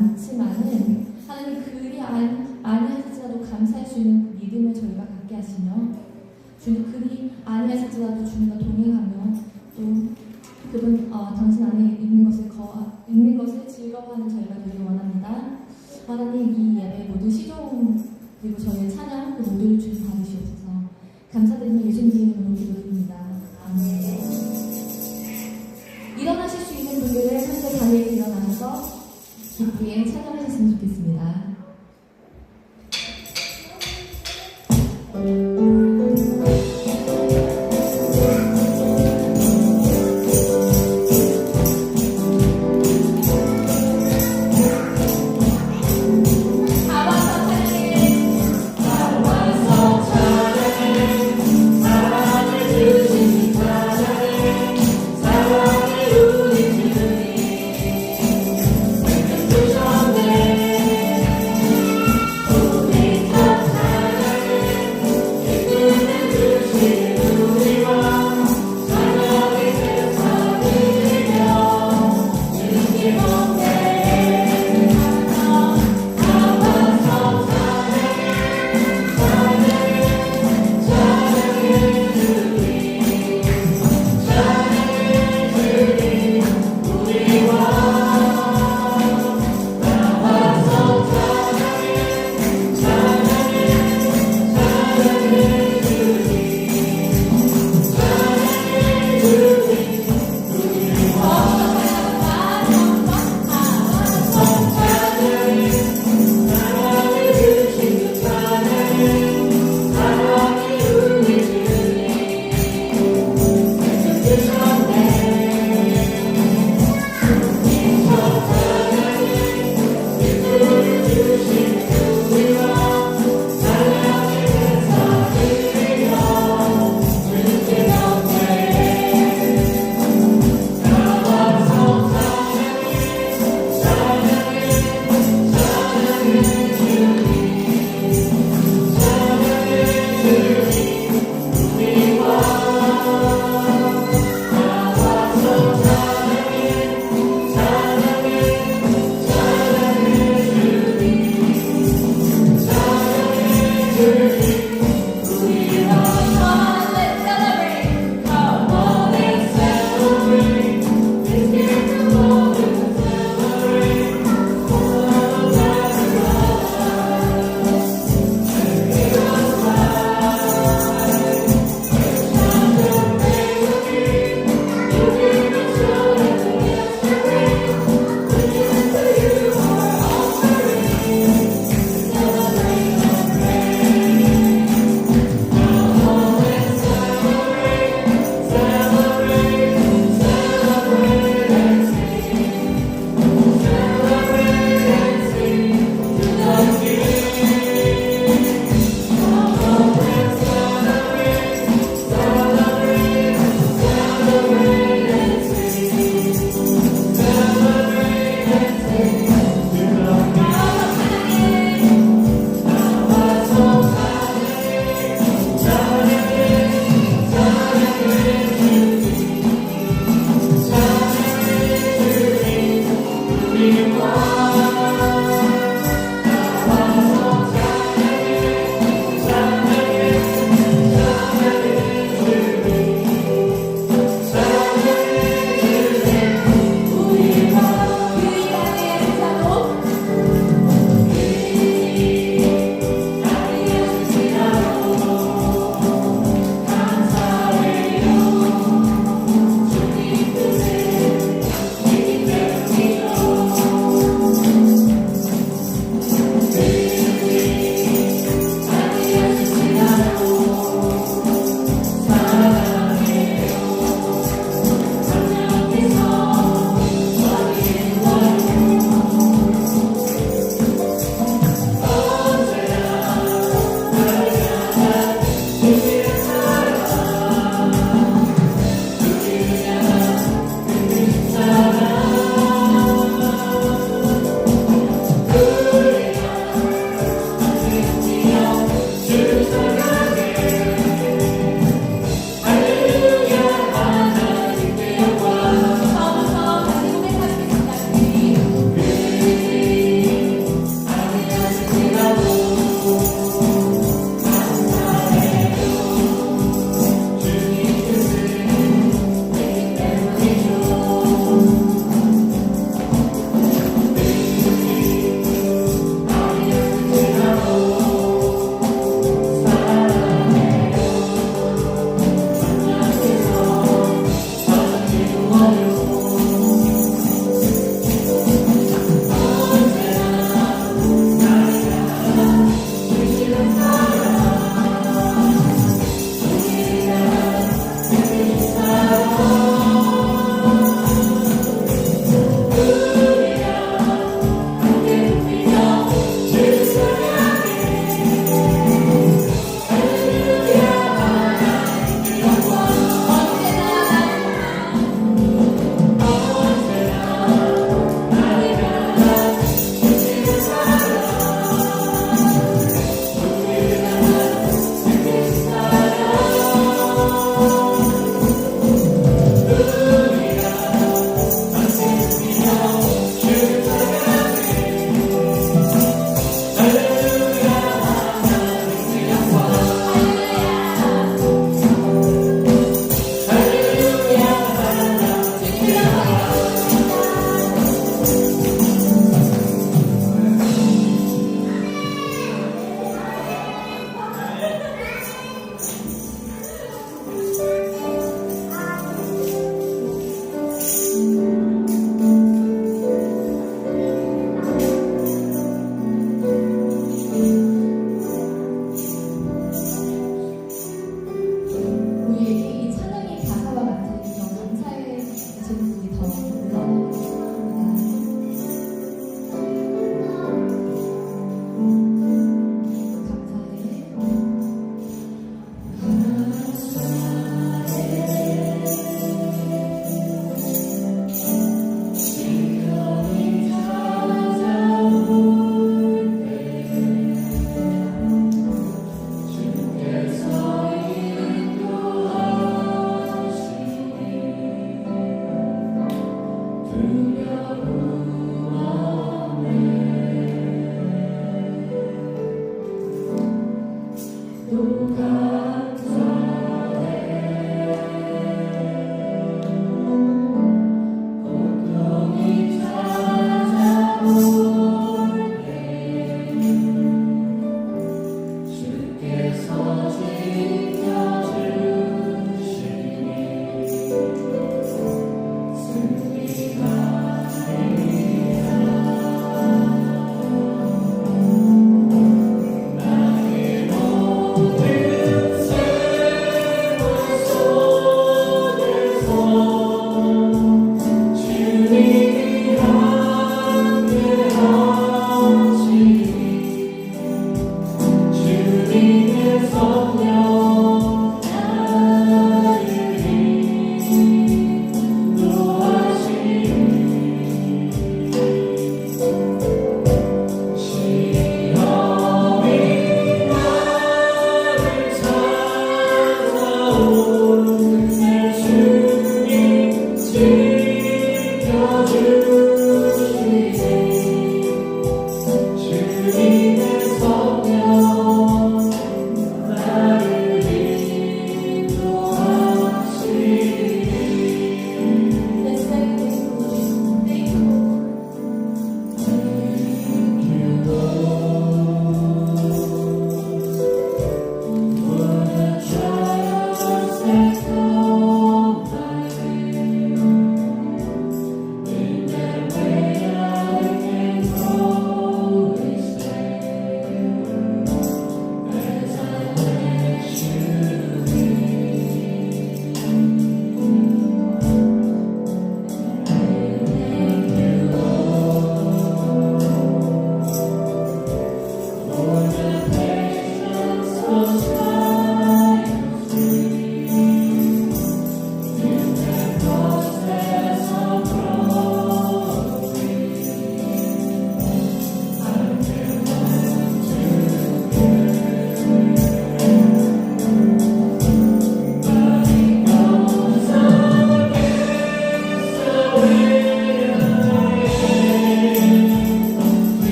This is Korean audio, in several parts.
많지만은 하나님 그리 아니하실지라도 감사할 수 있는 믿음을 저희가 갖게 하시며 주님 그리 아니하실지라도 주님과 동행하며 또 그분 당신 안에 있는 것을 즐거워하는 저희가 되길 원합니다. 하나님 이 예배 모든 시종 그리고 저희의 찬양 그 모두를 주님 받으시옵소서. 감사드리며 예수님 이름으로 기도드립니다. 아멘. 일어나실 수 있는 분들은 현재 자리에서 일어나셔서 기쁘게 찬양하셨으면 좋겠습니다.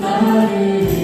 나를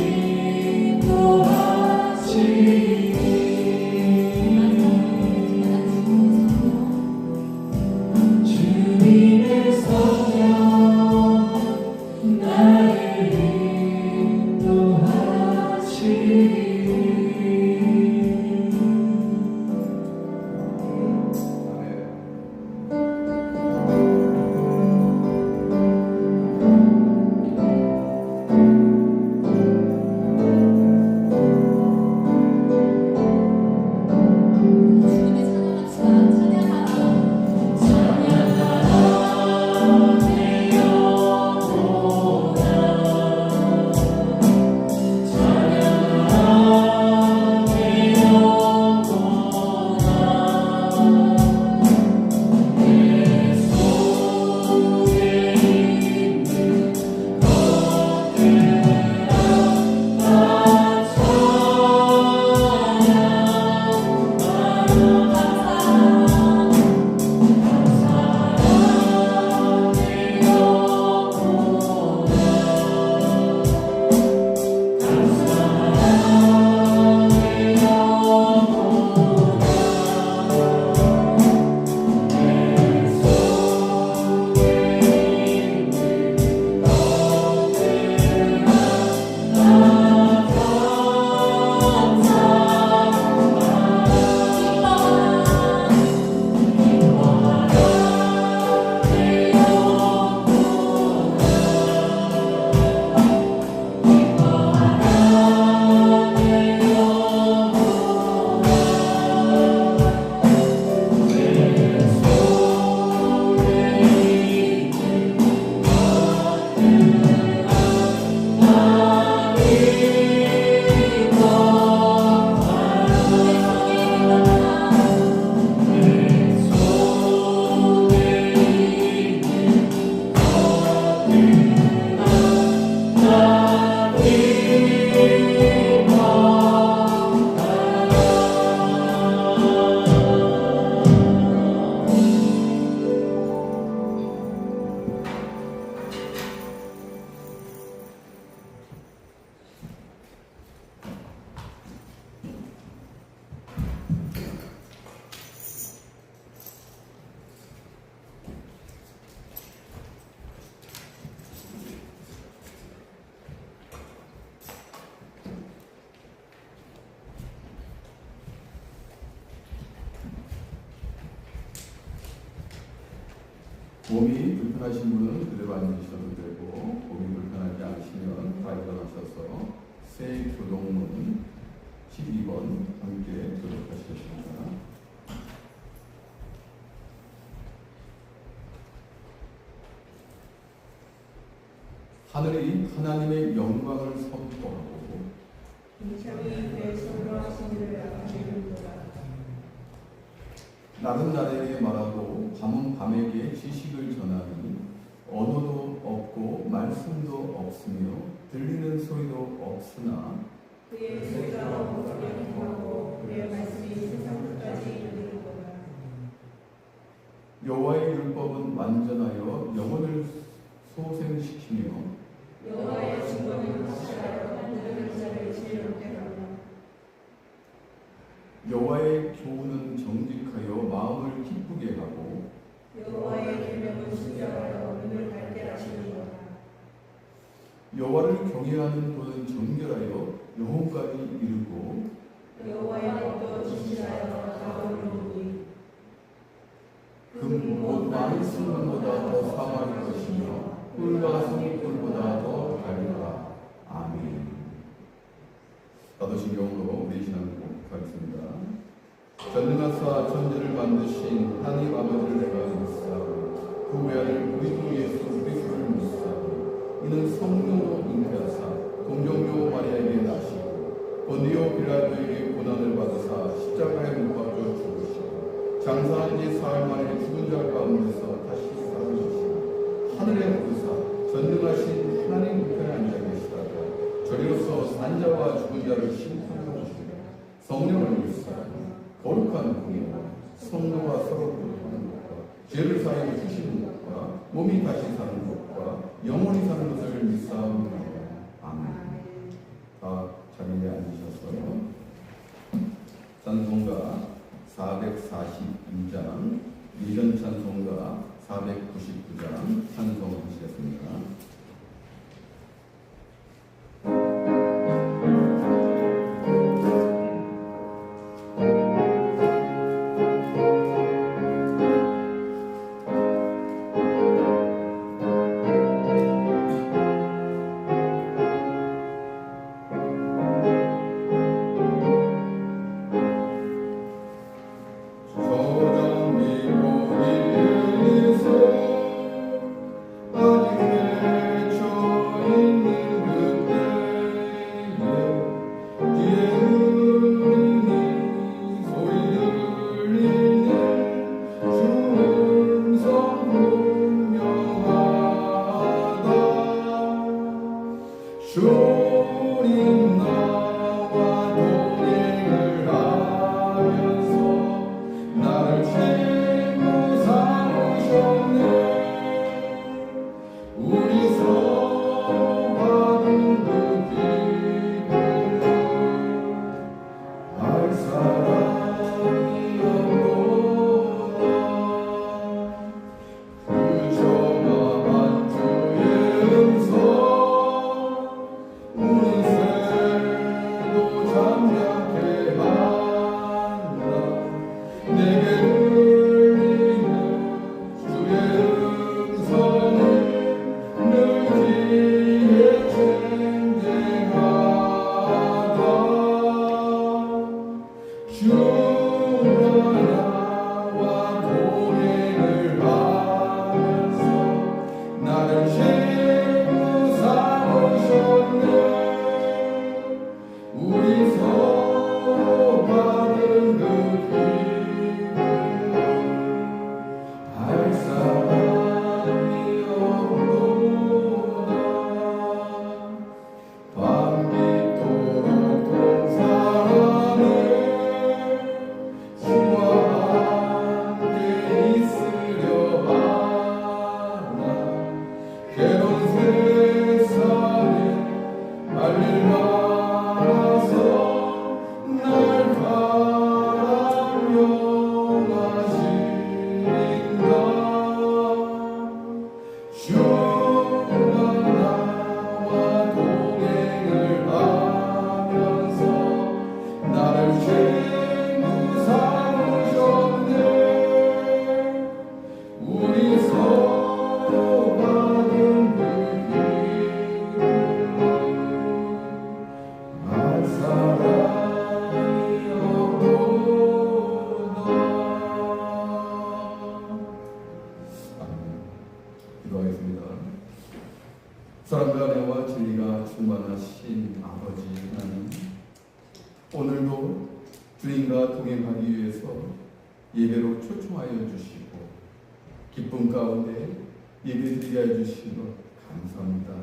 몸이 불편하신 분은 그대로 앉으셔도 되고, 몸이 불편하지 않으시면 다 일어나셔서 새 교동문 12번 함께 교독하시겠습니다. 하늘이 하나님의 영광을 선포하고 낮은 날에게 말하고 밤은 밤에게 지식을 전하니 언어도 없고 말씀도 없으며 들리는 소리도 없으나 그의 소리가 어긋나고 그의 말씀이 세상 끝까지 이르리로다. 여호와의 율법은 완전하여 영혼을 소생시키며 여호와의 증거는 확실하여 모든 자를 지혜롭게 하노라. 여호와의 교훈은 정직하여 마음을 기쁘게 하고 여호와의 계명은 순전하여 눈을 밝게 하시리로다. 여호와를 경외하는 도는 정결하여 영혼까지 이르고 여호와의 법도 진실하여 다가오리니 금곧 많이 쓴 것보다 더 사모할 것이며 꿀과 성꿀보다 더 달리라. 아멘. 사도신경으로 우리 신앙을 고백하겠습니다. 전능하사 천지를 만드신 하나님 아버지를 내가 믿사오니 그 외아들 우리 주 예수 그리스도를 믿사오니 이는 성령으로 잉태하사 동정녀 마리아에게 나시고 본디오 빌라도에게 고난을 받으사 십자가에 못 박혀 죽으시고 장사한 지 사흘 만에 죽은 자 가운데서 다시 살아나시고 하늘에 오르사 전능하신 하나님 우편에 앉아 계시다가 저리로서 산자와 죽은 자를 심판하시고 성령을 믿사오니 거룩한 공의와 성도가 서로 교통하는 것과 죄를 사하여 주시는 것과 몸이 다시 사는 것과 영원히 사는 것을 믿사옵니다. 아멘. 다 자리에 앉으셨어요. 찬송가 442장, 이전 찬송가 499장 찬송하시겠습니다. 저장 미고 일리서 우리가 동행하기 위해서 예배로 초청하여 주시고 기쁨 가운데 예배드리게 해주신 것 감사합니다.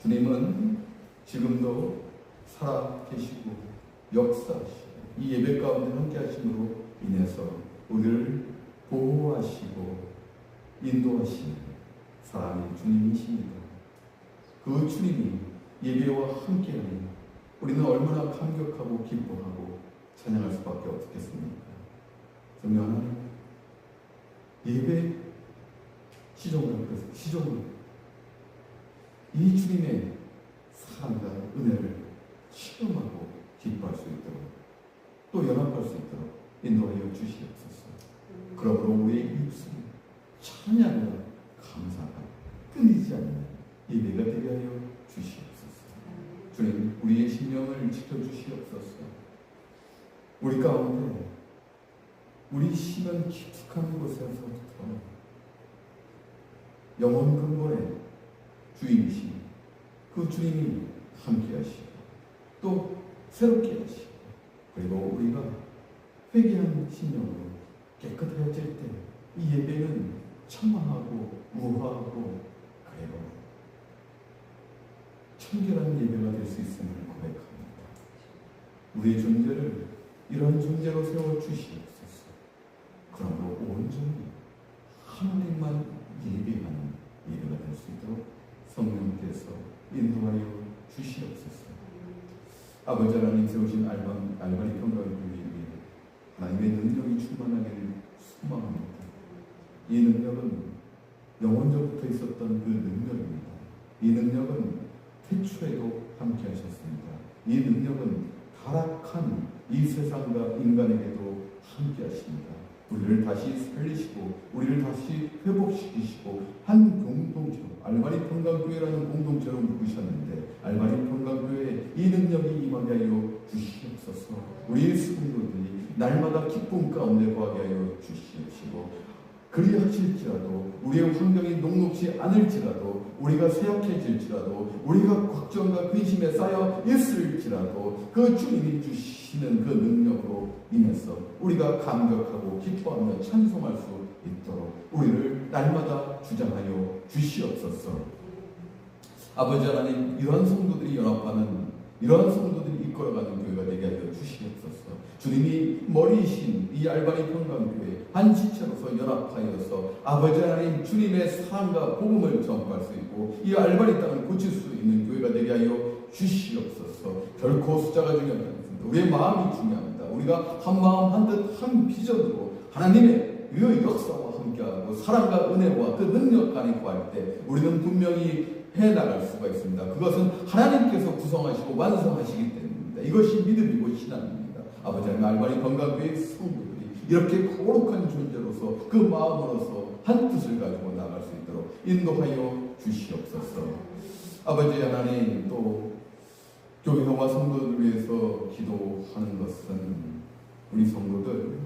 주님은 지금도 살아 계시고 역사하시고 이 예배 가운데 함께 하심으로 인해서 우리를 보호하시고 인도하시는 사랑의 주님이십니다. 그 주님이 예배와 함께하니 우리는 얼마나 감격하고 기뻐하고 찬양할 수밖에 없겠습니까? 성령 하나님, 예배 시종을 이 주님의 사랑과 은혜를 체험하고 기뻐할 수 있도록 또 연합할 수 있도록 인도하여 주시옵소서. 그러므로 우리의 입술이 찬양과 감사가 끊이지 않는 예배가 되게 하여 주시옵소서. 주님, 우리의 심령을 지켜주시옵소서. 우리 가운데 우리 심은 깊숙한 곳에서부터 영원 근본의 주인이신 그 주님이 함께 하시고 또 새롭게 하시고 그리고 우리가 회개한 심령으로 깨끗해질 때 이 예배는 청망하고 우아하고 그리고 청결한 예배가 될 수 있음을 고백합니다. 우리의 존재를 이런 존재로 세워주시옵소서. 그러므로 온전히 하나님만 예배하는 예배가 될 수 있도록 성령께서 인도하여 주시옵소서. 아버지 하나님 세우신 알바니 평강교회에 하나님의 능력이 충만하기를 소망합니다. 이 능력은 영원전부터 있었던 그 능력입니다. 이 능력은 태초에도 함께 하셨습니다. 이 능력은 타락한 이 세상과 인간에게도 함께 하십니다. 우리를 다시 살리시고 우리를 다시 회복시키시고 한 공동체, 알바니 평강교회라는 공동체로 부르셨는데 알바니 평강교회에 이 능력이 임하게 하여 주시옵소서. 우리의 성도들이 날마다 기쁨 가운데 거하게 하여 주시옵시고 그리하실지라도 우리의 환경이 녹록지 않을지라도 우리가 쇠약해질지라도 우리가 걱정과 근심에 쌓여 있을지라도 그 주님이 주시는 그 능력으로 인해서 우리가 감격하고 기뻐하며 찬송할 수 있도록 우리를 날마다 주장하여 주시옵소서. 아버지 하나님, 이러한 성도들이 연합하는 이러한 성도들이 이끌어가는 교회가 되게 하여 주시옵소서. 주님이 머리이신 이 알바니 평강교회 한 지체로서 연합하여서 아버지 하나님 주님의 사랑과 복음을 전파할 수 있고 이 알바니 땅을 고칠 수 있는 교회가 되게 하여 주시옵소서. 결코 숫자가 중요하지 않습니다. 우리의 마음이 중요합니다. 우리가 한 마음 한 뜻 한 비전으로 하나님의 그 역사와 함께하고 사랑과 은혜와 그 능력 간에 구할 때 우리는 분명히 해나갈 수가 있습니다. 그것은 하나님께서 구성하시고 완성하시기 때문입니다. 이것이 믿음이고 신앙입니다. 아버지 하나님, 알바니 건강교회 성도들이 이렇게 거룩한 존재로서 그 마음으로서 한 뜻을 가지고 나갈 수 있도록 인도하여 주시옵소서. 아버지 하나님, 또 교회와 성도들을 위해서 기도하는 것은 우리 성도들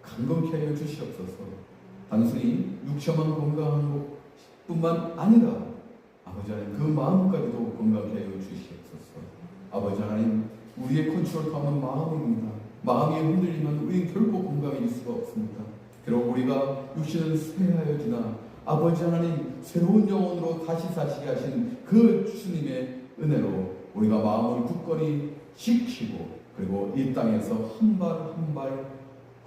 강건케 하여 주시옵소서. 단순히 육체만 건강한 것뿐만 아니라 아버지 하나님, 그 마음까지도 건강케 하여 주시옵소서. 아버지 하나님, 우리의 컨트롤 타는 마음입니다. 마음이 흔들리면 우리는 결코 건강해질 수가 없습니다. 비록 우리가 육신은 쇠하여지나 아버지 하나님, 새로운 영혼으로 다시 사시게 하신 그 주님의 은혜로 우리가 마음을 굳건히 지키고 그리고 이 땅에서 한 발 한 발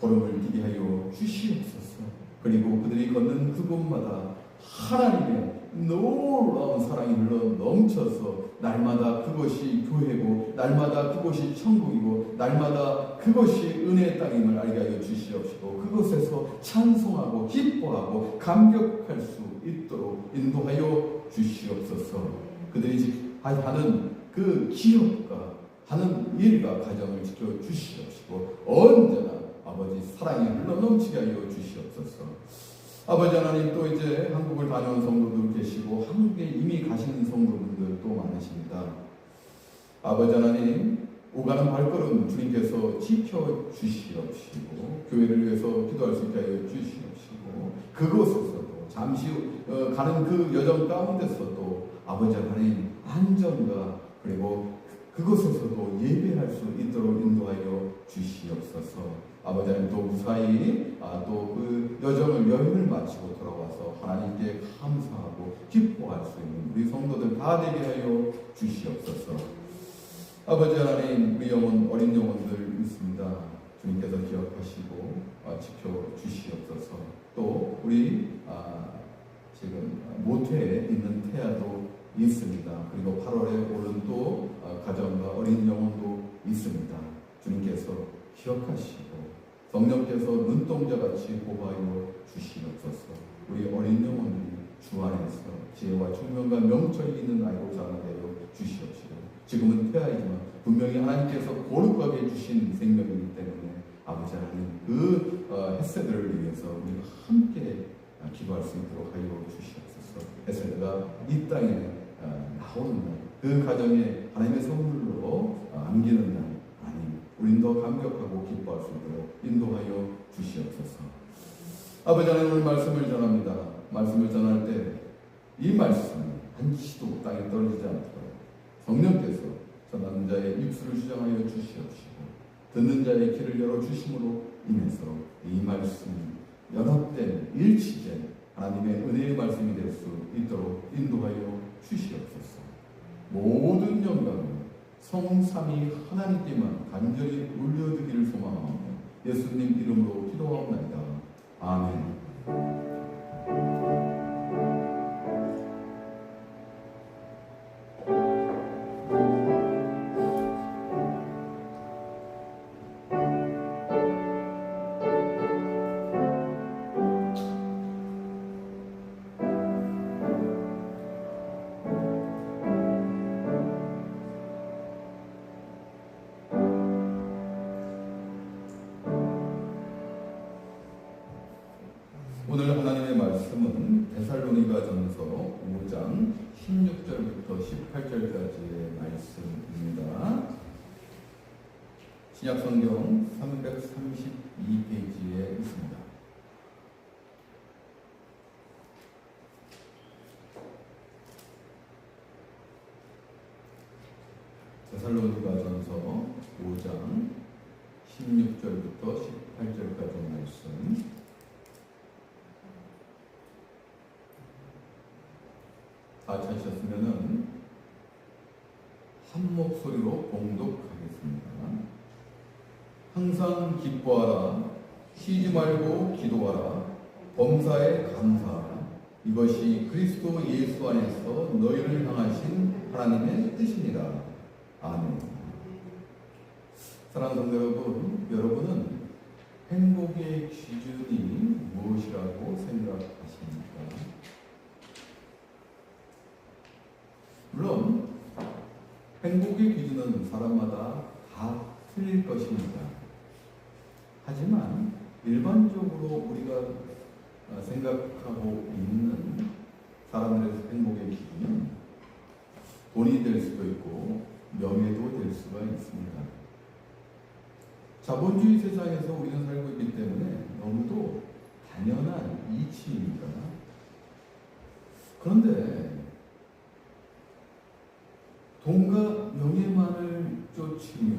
걸음을 뛰게 하여 주시옵소서. 그리고 그들이 걷는 그곳마다 하나님의 놀라운 사랑이 흘러 넘쳐서 날마다 그것이 교회고 날마다 그것이 천국이고 날마다 그것이 은혜의 땅임을 알게 하여 주시옵시고 그곳에서 찬송하고 기뻐하고 감격할 수 있도록 인도하여 주시옵소서. 그들이 하는 그 기업과 하는 일과 가정을 지켜주시옵시고 언제나 아버지 사랑이 흘러 넘치게 하여 주시옵소서. 아버지 하나님, 또 이제 한국을 다녀온 성도들 계시고 한국에 이미 가시는 성도분들도 많으십니다. 아버지 하나님, 오가는 발걸음 주님께서 지켜주시옵시고 교회를 위해서 기도할 수 있게 하여 주시옵시고 그곳에서도 잠시 가는 그 여정 가운데서도 아버지 하나님 안전과 그리고 그 그곳에서도 예배할 수 있도록 인도하여 주시옵소서. 아버지 하나님 또 무사히 또 그 여행을 마치고 돌아와서 하나님께 감사하고 기뻐할 수 있는 우리 성도들 다 되게 하여 주시옵소서. 아버지 하나님 우리 어린 영혼들 있습니다. 주님께서 기억하시고 지켜주시옵소서. 또 우리 지금 모태에 있는 태아도 있습니다. 그리고 8월에 오른 또 가정과 어린 영혼도 있습니다. 주님께서 기억하시고 성령께서 눈동자같이 보호하여 주시옵소서. 우리 어린 영혼들이 주 안에서 지혜와 총명과 명철이 있는 아이로 자라게 하여 주시옵시고, 지금은 태아이지만 분명히 하나님께서 거룩하게 해주신 생명이기 때문에 아버지 하나님 그 햇새들을 위해서 우리가 함께 기도할 수 있도록 하여 주시옵소서. 햇새가 이 땅에 나오는 날, 그 가정에 하나님의 선물로 안기는 날, 우린 더 감격하고 기뻐할 수 있도록 인도하여 주시옵소서. 아버지 하나님 오늘 말씀을 전합니다. 말씀을 전할 때 이 말씀이 한치도 땅에 떨어지지 않도록 성령께서 전하는 자의 입술을 주장하여 주시옵시고 듣는 자의 귀를 열어주심으로 인해서 이 말씀이 연합된 일치된 하나님의 은혜의 말씀이 될 수 있도록 인도하여 주시옵소서. 모든 영광을 성삼위 하나님께만 간절히 올려드기를 소망하며 예수님 이름으로 기도하옵나이다. 아멘. 오늘 하나님의 말씀은 데살로니가전서 5장 16절부터 18절까지의 말씀입니다. 신약성경 332페이지에 있습니다. 데살로니가전서 5장 16절부터 18절까지 말씀. 다 찾으셨으면은 한 목소리로 봉독하겠습니다. 항상 기뻐하라, 쉬지 말고 기도하라, 범사에 감사하라. 이것이 그리스도 예수 안에서 너희를 향하신 하나님의 뜻입니다. 아멘. 사랑하는 성도 여러분, 여러분은 행복의 기준이 무엇이라고 생각하십니까? 물론 행복의 기준은 사람마다 다 틀릴 것입니다. 하지만 일반적으로 우리가 생각하고 있는 사람들의 행복의 기준은 돈이 될 수도 있고 명예도 될 수가 있습니다. 자본주의 세상에서 우리는 살고 있기 때문에 너무도 당연한 이치입니다. 그런데 돈과 명예만을 쫓으며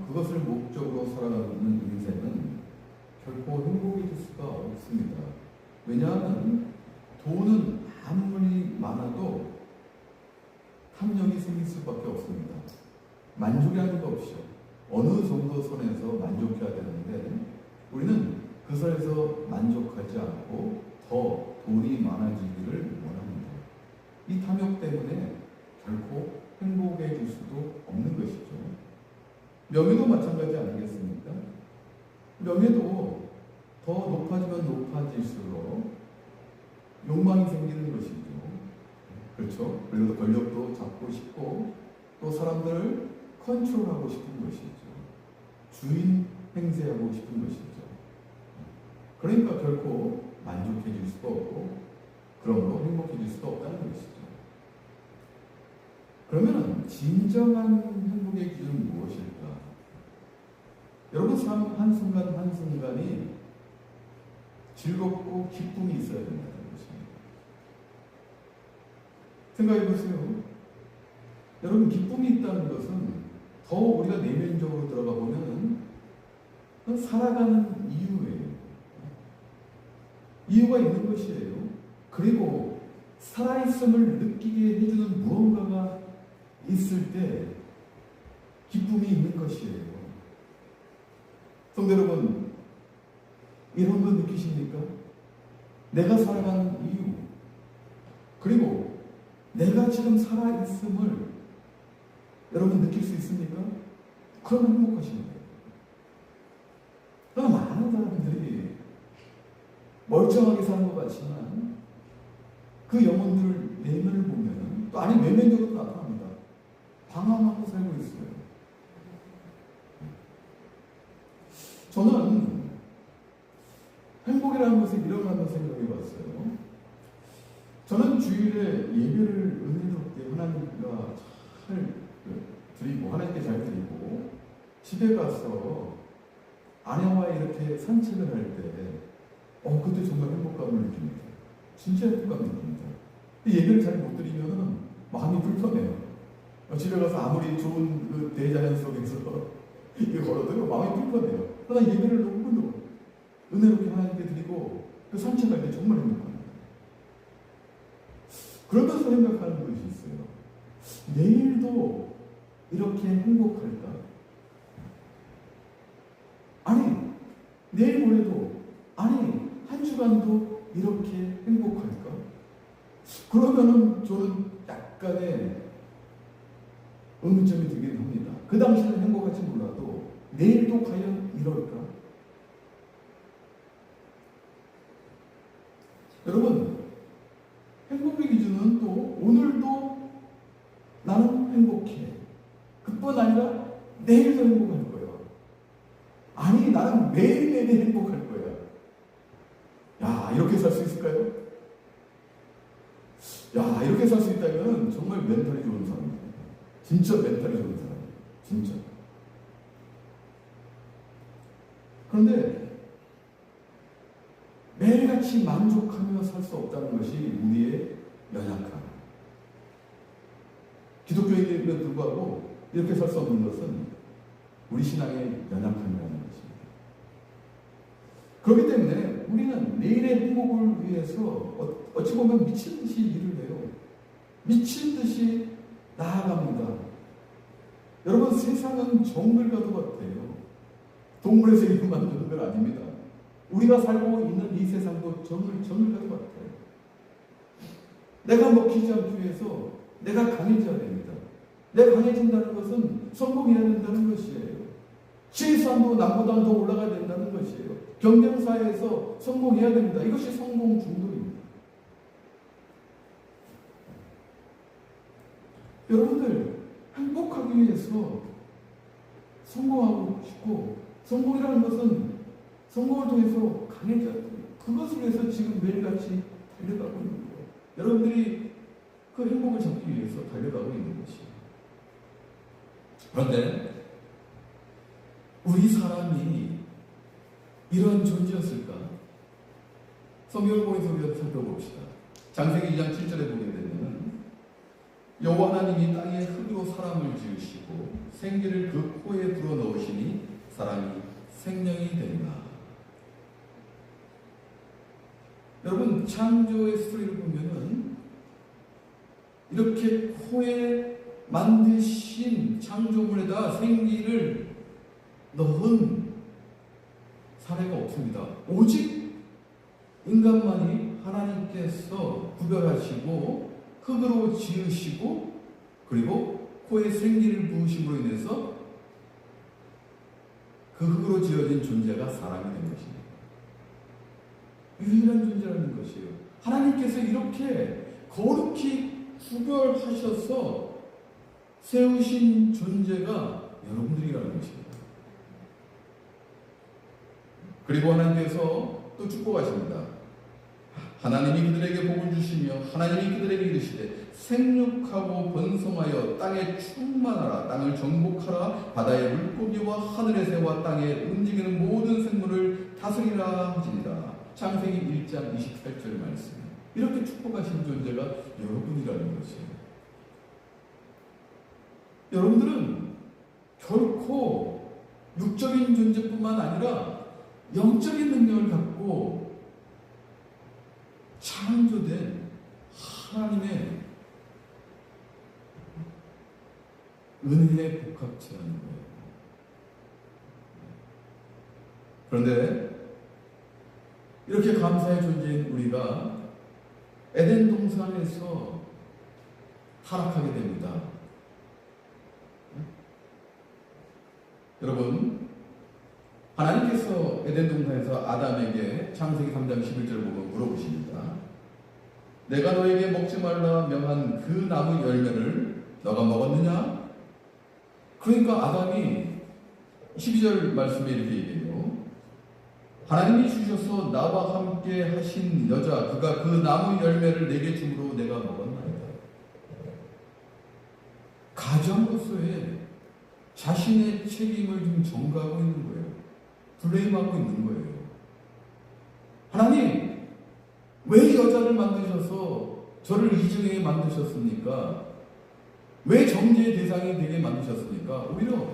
그것을 목적으로 살아가는 인생은 결코 행복해질 수가 없습니다. 왜냐하면 돈은 아무리 많아도 탐욕이 생길 수밖에 없습니다. 만족이라는 거 없이요. 어느 정도 선에서 만족해야 되는데 우리는 그 선에서 만족하지 않고 더 돈이 많아지기를 원합니다. 이 탐욕 때문에 결코 행복해질 수도 없는 것이죠. 명예도 마찬가지 아니겠습니까? 명예도 더 높아지면 높아질수록 욕망이 생기는 것이죠. 그렇죠? 그리고 권력도 잡고 싶고 또 사람들을 컨트롤하고 싶은 것이죠. 주인 행세하고 싶은 것이죠. 그러니까 결코 만족해질 수가 없고 그러므로 행복해질 수가 없다는 것이죠. 그러면 진정한 행복의 기준은 무엇일까? 여러분 삶 한순간 한순간이 즐겁고 기쁨이 있어야 된다는 것입니다. 생각해 보세요. 여러분 기쁨이 있다는 것은 더 우리가 내면적으로 들어가 보면 살아가는 이유예요. 이유가 있는 것이에요. 그리고 살아있음을 느끼게 해주는 무언가가 있을 때 기쁨이 있는 것이에요. 성도 여러분, 이런 거 느끼십니까? 내가 살아가는 이유, 그리고 내가 지금 살아있음을 여러분 느낄 수 있습니까? 그러면 행복하십니다. 그러나 많은 사람들이 멀쩡하게 사는 것 같지만 그 영혼들 내면을 보면 또 아니 외면적으로 나타납니다. 방황하고 살고 있어요. 저는 행복이라는 것을 이런 한번 생각해 봤어요. 저는 주일에 예배를 은혜롭게 하나님과 잘 드리고 하나님께 잘 드리고 집에 가서 아내와 이렇게 산책을 할 때 그때 정말 행복감을 느낍니다. 진짜 행복감을 느낍니다. 예배를 잘 못 드리면 마음이 불편해요. 집에 가서 아무리 좋은 그 대자연 속에서 이게 걸어도 마음이 불편해요. 그러나 예배를 너무 은혜롭게 하나님께 드리고 그 산책할 때 정말 행복합니다. 그러면서 생각하는 것이 있어요. 내일도 이렇게 행복할까? 아니, 내일 모레도, 아니, 한 주간도 이렇게 행복할까? 그러면은 저는 약간의 의문점이 들긴 합니다. 그 당시는 행복할지 몰라도 내일도 과연 이럴까? 여러분, 행복의 기준은 또 오늘도 나는 행복해. 그뿐 아니라 내일도 행복할 거야. 아니, 나는 매일매일 행복할 거야. 야, 이렇게 살 수 있을까요? 야, 이렇게 살 수 있다면 정말 멘탈이 좋은 사람이에요. 진짜 멘탈이 좋은 사람이에요. 진짜. 그런데 매일같이 만족하며 살 수 없다는 것이 우리의 연약함. 기독교인에도 불구하고 이렇게 살 수 없는 것은 우리 신앙의 연약함이라는 것입니다. 그렇기 때문에 우리는 내일의 행복을 위해서 어찌 보면 미친 듯이 일을 해요. 미친 듯이 나아갑니다. 여러분, 세상은 정글과도 같아요. 동물의 세계를 만드는 건 아닙니다. 우리가 살고 있는 이 세상도 정글과도 같아요. 내가 먹히지 않기 위해서 내가 강해져야 됩니다. 내가 강해진다는 것은 성공해야 된다는 것이에요. 실수함도 남보다 더 올라가야 된다는 것이에요. 경쟁사회에서 성공해야 됩니다. 이것이 성공 중독입니다. 여러분들, 행복하기 위해서 성공하고 싶고, 성공이라는 것은 성공을 통해서 강해져야 돼요. 그것을 위해서 지금 매일같이 달려가고 있는 거예요. 여러분들이 그 행복을 잡기 위해서 달려가고 있는 것이에요. 그런데 우리 사람이 이런 존재였을까? 성경을 보면서 우리가 살펴봅시다. 창세기 2장 7절에 보게 되면 여호와 하나님이 땅에 흙으로 사람을 지으시고 생기를 그 코에 불어넣으시니 사람이 생명이 된다. 여러분, 창조의 스토리를 보면은 이렇게 코에 만드신 창조물에다 생기를 넣은 사례가 없습니다. 오직 인간만이 하나님께서 구별하시고 흙으로 지으시고 그리고 코에 생기를 부으심으로 인해서 그 흙으로 지어진 존재가 사람이 된 것입니다. 유일한 존재라는 것이에요. 하나님께서 이렇게 거룩히 구별하셔서 세우신 존재가 여러분들이라는 것입니다. 그리고 하나님께서 또 축복하십니다. 하나님이 그들에게 복을 주시며 하나님이 그들에게 이르시되 생육하고 번성하여 땅에 충만하라. 땅을 정복하라. 바다의 물고기와 하늘의 새와 땅에 움직이는 모든 생물을 다스리라 하시니라. 창세기 1장 28절 말씀. 이렇게 축복하신 존재가 여러분이라는 것이에요. 여러분들은 결코 육적인 존재뿐만 아니라 영적인 능력을 갖고 창조된 하나님의 은혜의 복합체라는 거예요. 그런데 이렇게 감사의 존재인 우리가 에덴 동산에서 타락하게 됩니다. 여러분, 하나님께서 에덴 동산에서 아담에게 창세기 3장 11절 보면 물어보십니다. 내가 너에게 먹지 말라 명한 그 나무 열매를 너가 먹었느냐? 그러니까 아담이 12절 말씀에 이렇게 얘기해요. 하나님이 주셔서 나와 함께 하신 여자 그가 그 나무 열매를 내게 주므로 내가 먹었나이다. 가장으로서의 자신의 책임을 좀 전가하고 있는 거예요. 블레임하고 있는 거예요. 하나님, 왜 여자를 만드셔서 저를 이중에 만드셨습니까? 왜 정죄의 대상이 되게 만드셨습니까? 오히려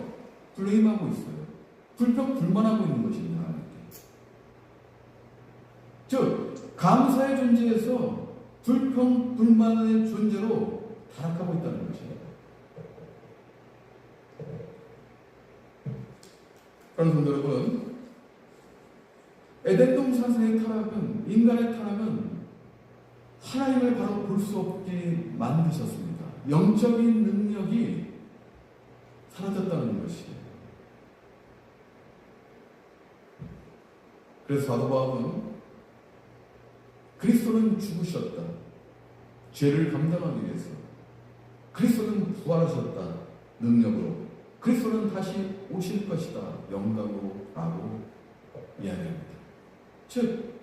블레임하고 있어요. 불평불만하고 있는 것입니다. 하나님께. 즉, 감사의 존재에서 불평불만의 존재로 타락하고 있다는 것이에요. 그런 성도 여러분, 에덴 동산에서의 타락은, 인간의 타락은 하나님을 바로 볼 수 없게 만드셨습니다. 영적인 능력이 사라졌다는 것이에요. 그래서 사도 바울은 그리스도는 죽으셨다. 죄를 감당하기 위해서. 그리스도는 부활하셨다. 능력으로. 그리스도는 다시 오실 것이다. 영광으로 라고 이야기합니다. 즉,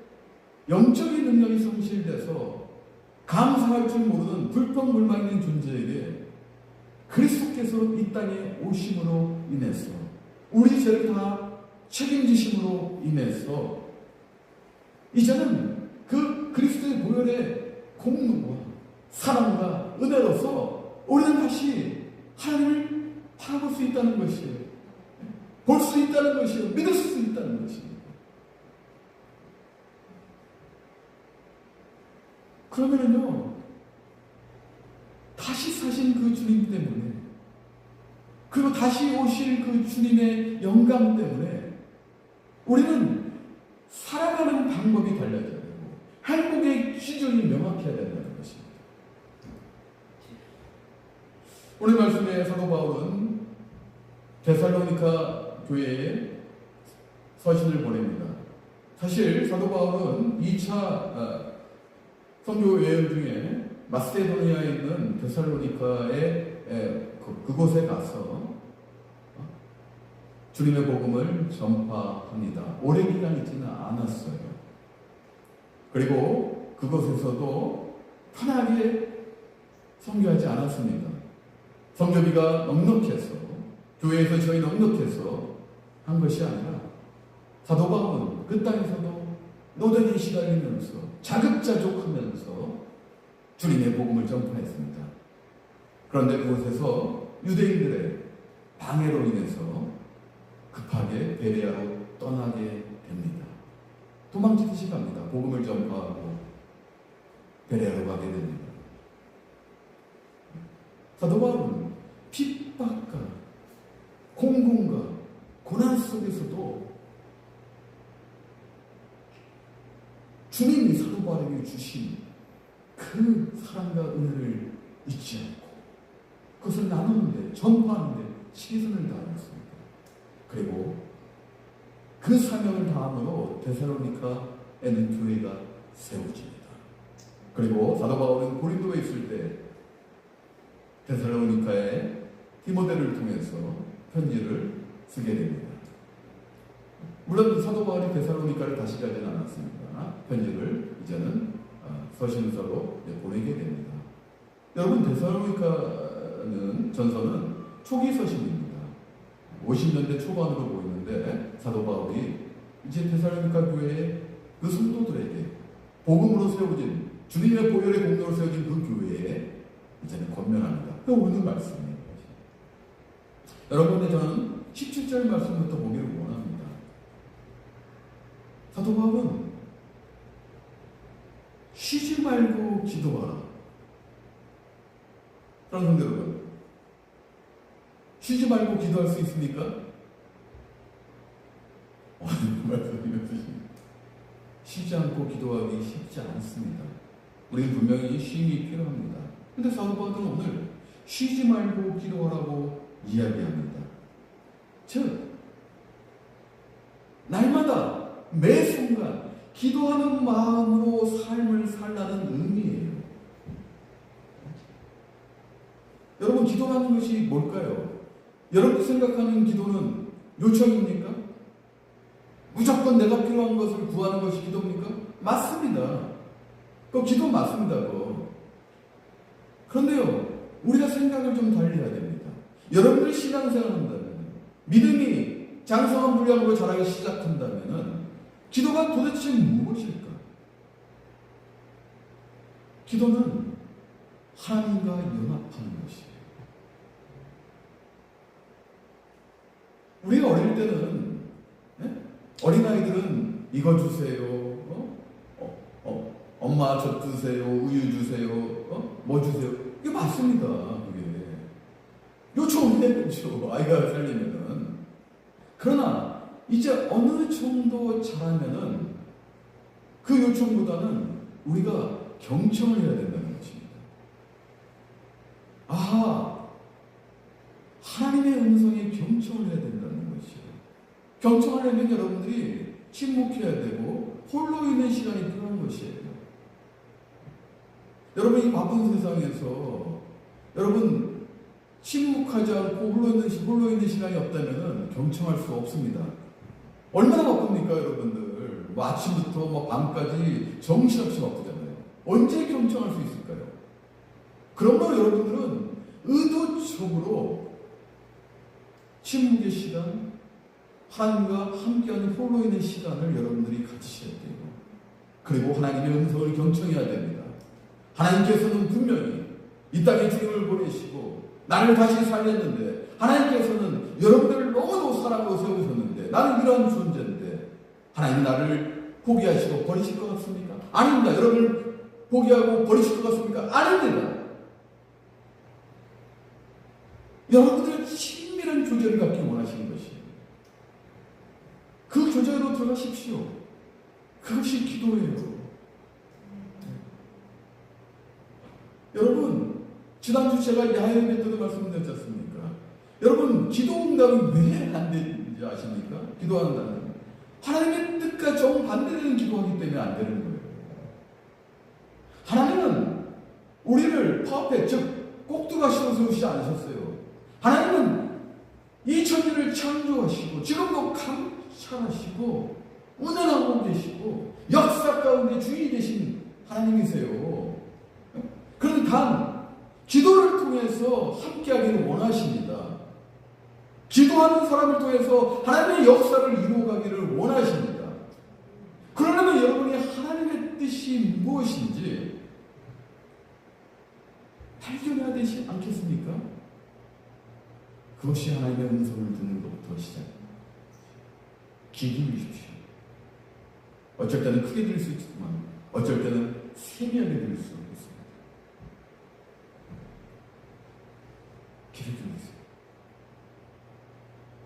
영적인 능력이 성실돼서 감사할 줄 모르는 불평불만 있는 존재에게 그리스도께서 이 땅에 오심으로 인해서 우리 죄를 다 책임지심으로 인해서 이제는 그 그리스도의 보혈의 공로와 사랑과 은혜로서 우리는 다시 하나님을 바라볼 수 있다는 것이에요. 볼 수 있다는 것이에요. 믿을 수 있다는 것이에요. 그러면은요, 다시 사신 그 주님 때문에, 그리고 다시 오실 그 주님의 영광 때문에 우리는 살아가는 방법이 달라져야 되고 행복의 기준이 명확해야 된다는 것입니다. 오늘 말씀에 사도 바울은 데살로니가 교회에 서신을 보냅니다. 사실 사도 바울은 2차 선교 여행 중에 마세도니아에 있는 데살로니카의 그곳에 가서 주님의 복음을 전파합니다. 오래 기간 있지는 않았어요. 그리고 그곳에서도 편하게 선교하지 않았습니다. 선교비가 넉넉해서, 교회에서 저희 넉넉해서 한 것이 아니라 사도 바울은 그 땅에서도 노동에 시달리면서 자급자족하면서 주님의 복음을 전파했습니다. 그런데 그곳에서 유대인들의 방해로 인해서 급하게 베레아로 떠나게 됩니다. 도망치듯이 갑니다. 복음을 전파하고 베레아로 가게 됩니다. 사도 바울은 핍박과 공공과 고난 속에서도 주님이 사도 바울에게 주신 그 사랑과 은혜를 잊지 않고 그것을 나누는데, 전파하는데 최선을 다하였습니다. 그리고 그 사명을 다함으로 데살로니카에는 교회가 세워집니다. 그리고 사도 바울은 고린도에 있을 때 데살로니카에 디모데를 통해서 편지를 쓰게 됩니다. 물론 사도 바울이 데살로니카를 다시 가지는 않았습니다. 편지를 이제는 서신서로 보내게 됩니다. 여러분, 데살로니카는 전서는 초기 서신입니다. 50년대 초반으로 보이는데 사도 바울이 이제 데살로니카 교회의 그 성도들에게 복음으로 세워진, 주님의 보혈의 공로로 세워진 그 교회에 이제는 권면합니다. 그 오늘 말씀이에요. 여러분의 저는 17절 말씀부터 보기를 원합니다. 사도 바울은 쉬지 말고 기도하라. 사랑하는 여러분, 쉬지 말고 기도할 수 있습니까? 말씀이었으십니다. 쉬지 않고 기도하기 쉽지 않습니다. 우리는 분명히 쉼이 필요합니다. 근데 사도 바울은 오늘 쉬지 말고 기도하라고 이야기합니다. 즉, 날마다 매 순간 기도하는 마음으로 삶을 살라는 의미예요. 여러분, 기도하는 것이 뭘까요? 여러분이 생각하는 기도는 요청입니까? 무조건 내가 필요한 것을 구하는 것이 기도입니까? 맞습니다. 그 기도 맞습니다. 그런데요, 우리가 생각을 좀 달리 해야 됩니다. 여러분들이 신앙생활 한다면, 믿음이 장성한 분량으로 자라기 시작한다면 기도가 도대체 무엇일까? 기도는 하나님과 연합하는 것이에요. 우리가 어릴 때는 어린아이들은 이거 주세요, 엄마 젖 주세요, 우유 주세요, 뭐 주세요. 이게 맞습니다. 그게 요청을 해야죠, 아이가 살리면은. 그러나 이제 어느 정도 자라면은 그 요청보다는 우리가 경청을 해야 된다는 것입니다. 아하, 하나님의 음성에 경청을 해야 된다는 것이에요. 경청하려면 여러분들이 침묵해야 되고 홀로 있는 시간이 필요한 것이에요. 여러분, 이 바쁜 세상에서 여러분 침묵하지 않고 홀로 있는 시간이 없다면 경청할 수 없습니다. 얼마나 바쁩니까, 여러분들? 뭐 아침부터 뭐 밤까지 정신없이 바쁘잖아요. 언제 경청할 수 있을까요? 그러므로 여러분들은 의도적으로 침묵의 시간, 하나님과 함께하는 홀로 있는 시간을 여러분들이 가지셔야 돼요. 그리고 하나님의 음성을 경청해야 됩니다. 하나님께서는 분명히 이 땅에 주님을 보내시고 나를 다시 살렸는데, 하나님께서는 여러분들을 너무도 사랑으로 세우셨는데, 나는 이러한 존재인데 하나님이 나를 포기하시고 버리실 것 같습니까? 아닙니다. 여러분을 포기하고 버리실 것 같습니까? 아닙니다. 여러분들은 친밀한 교제를 갖기 원하시는 것이에요. 그 교제로 들어가십시오. 그것이 기도예요. 여러분, 지난주 제가 야훼 메토드 말씀드렸지 않습니까? 여러분, 기도 응답이 왜 안 되는지 아십니까? 기도한다는 하나님의 뜻과 정반대되는 기도하기 때문에 안 되는 거예요. 하나님은 우리를 파업해, 즉 꼭두가시로 세우시지 않으셨어요. 하나님은 이 천지를 창조하시고 지금도 감찰하시고 운행하고 계시고 역사 가운데 주인이 되신 하나님이세요. 그런데 단 기도를 통해서 함께하기를 원하십니다. 기도하는 사람을 통해서 하나님의 역사를 이루어가기를 원하십니다. 그러려면 여러분이 하나님의 뜻이 무엇인지 발견해야 되지 않겠습니까? 그것이 하나님의 음성을 듣는 것부터 시작합니다. 귀 기울이십시오. 어쩔 때는 크게 들릴 수 있지만 어쩔 때는 세미하게 들릴 수 있습니다. 귀를 기울이세요.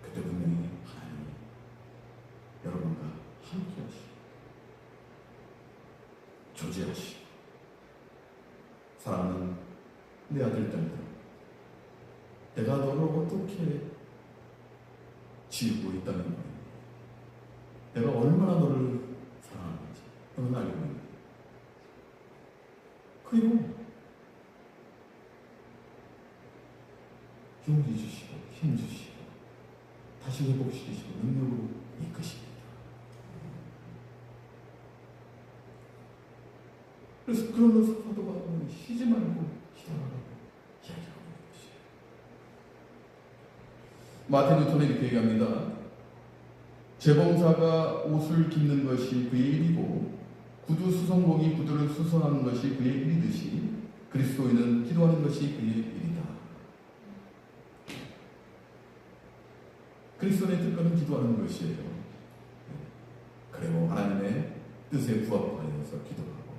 그때 분명히 하나님이 여러분과 함께 하시고 조제하시고, 사랑하는 내 아들, 딸들, 내가 너를 어떻게 지우고 있다는 거예요. 내가 얼마나 너를 사랑하는지 너는 알고 있는 거예요. 그리고 용기 주시고 힘 주시고 다시 회복시키시고 능력으로 이끄십니다. 그래서 그러면서 사도 바울은 쉬지 말고 기도하라고 이야기하고 있는 것이에요. 마틴 루터는 이렇게 얘기합니다. 재봉사가 옷을 깁는 것이 그의 일이고 구두 수선공이 구두를 수선하는 것이 그의 일이듯이 그리스도인은 기도하는 것이 그의 일이다. 그리스도의 뜻과는 기도하는 것이에요. 그리고 하나님의 뜻에 부합하여서 기도하고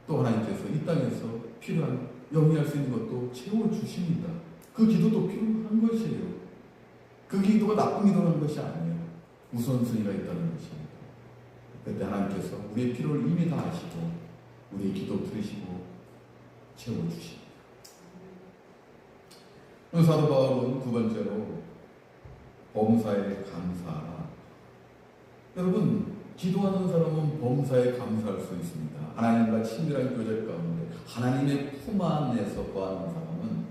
또 하나님께서 이 땅에서 필요한 영위할 수 있는 것도 채워주십니다. 그 기도도 필요한 것이에요. 그 기도가 나쁜 기도라는 것이 아니에요. 우선순위가 있다는 것입니다. 그때 하나님께서 우리의 필요를 이미 다 아시고 우리의 기도 들으시고 채워주십니다. 사도 바울은 두 번째로 범사에 감사. 여러분, 기도하는 사람은 범사에 감사할 수 있습니다. 하나님과 친밀한 교제 가운데 하나님의 품 안에서 거하는 사람은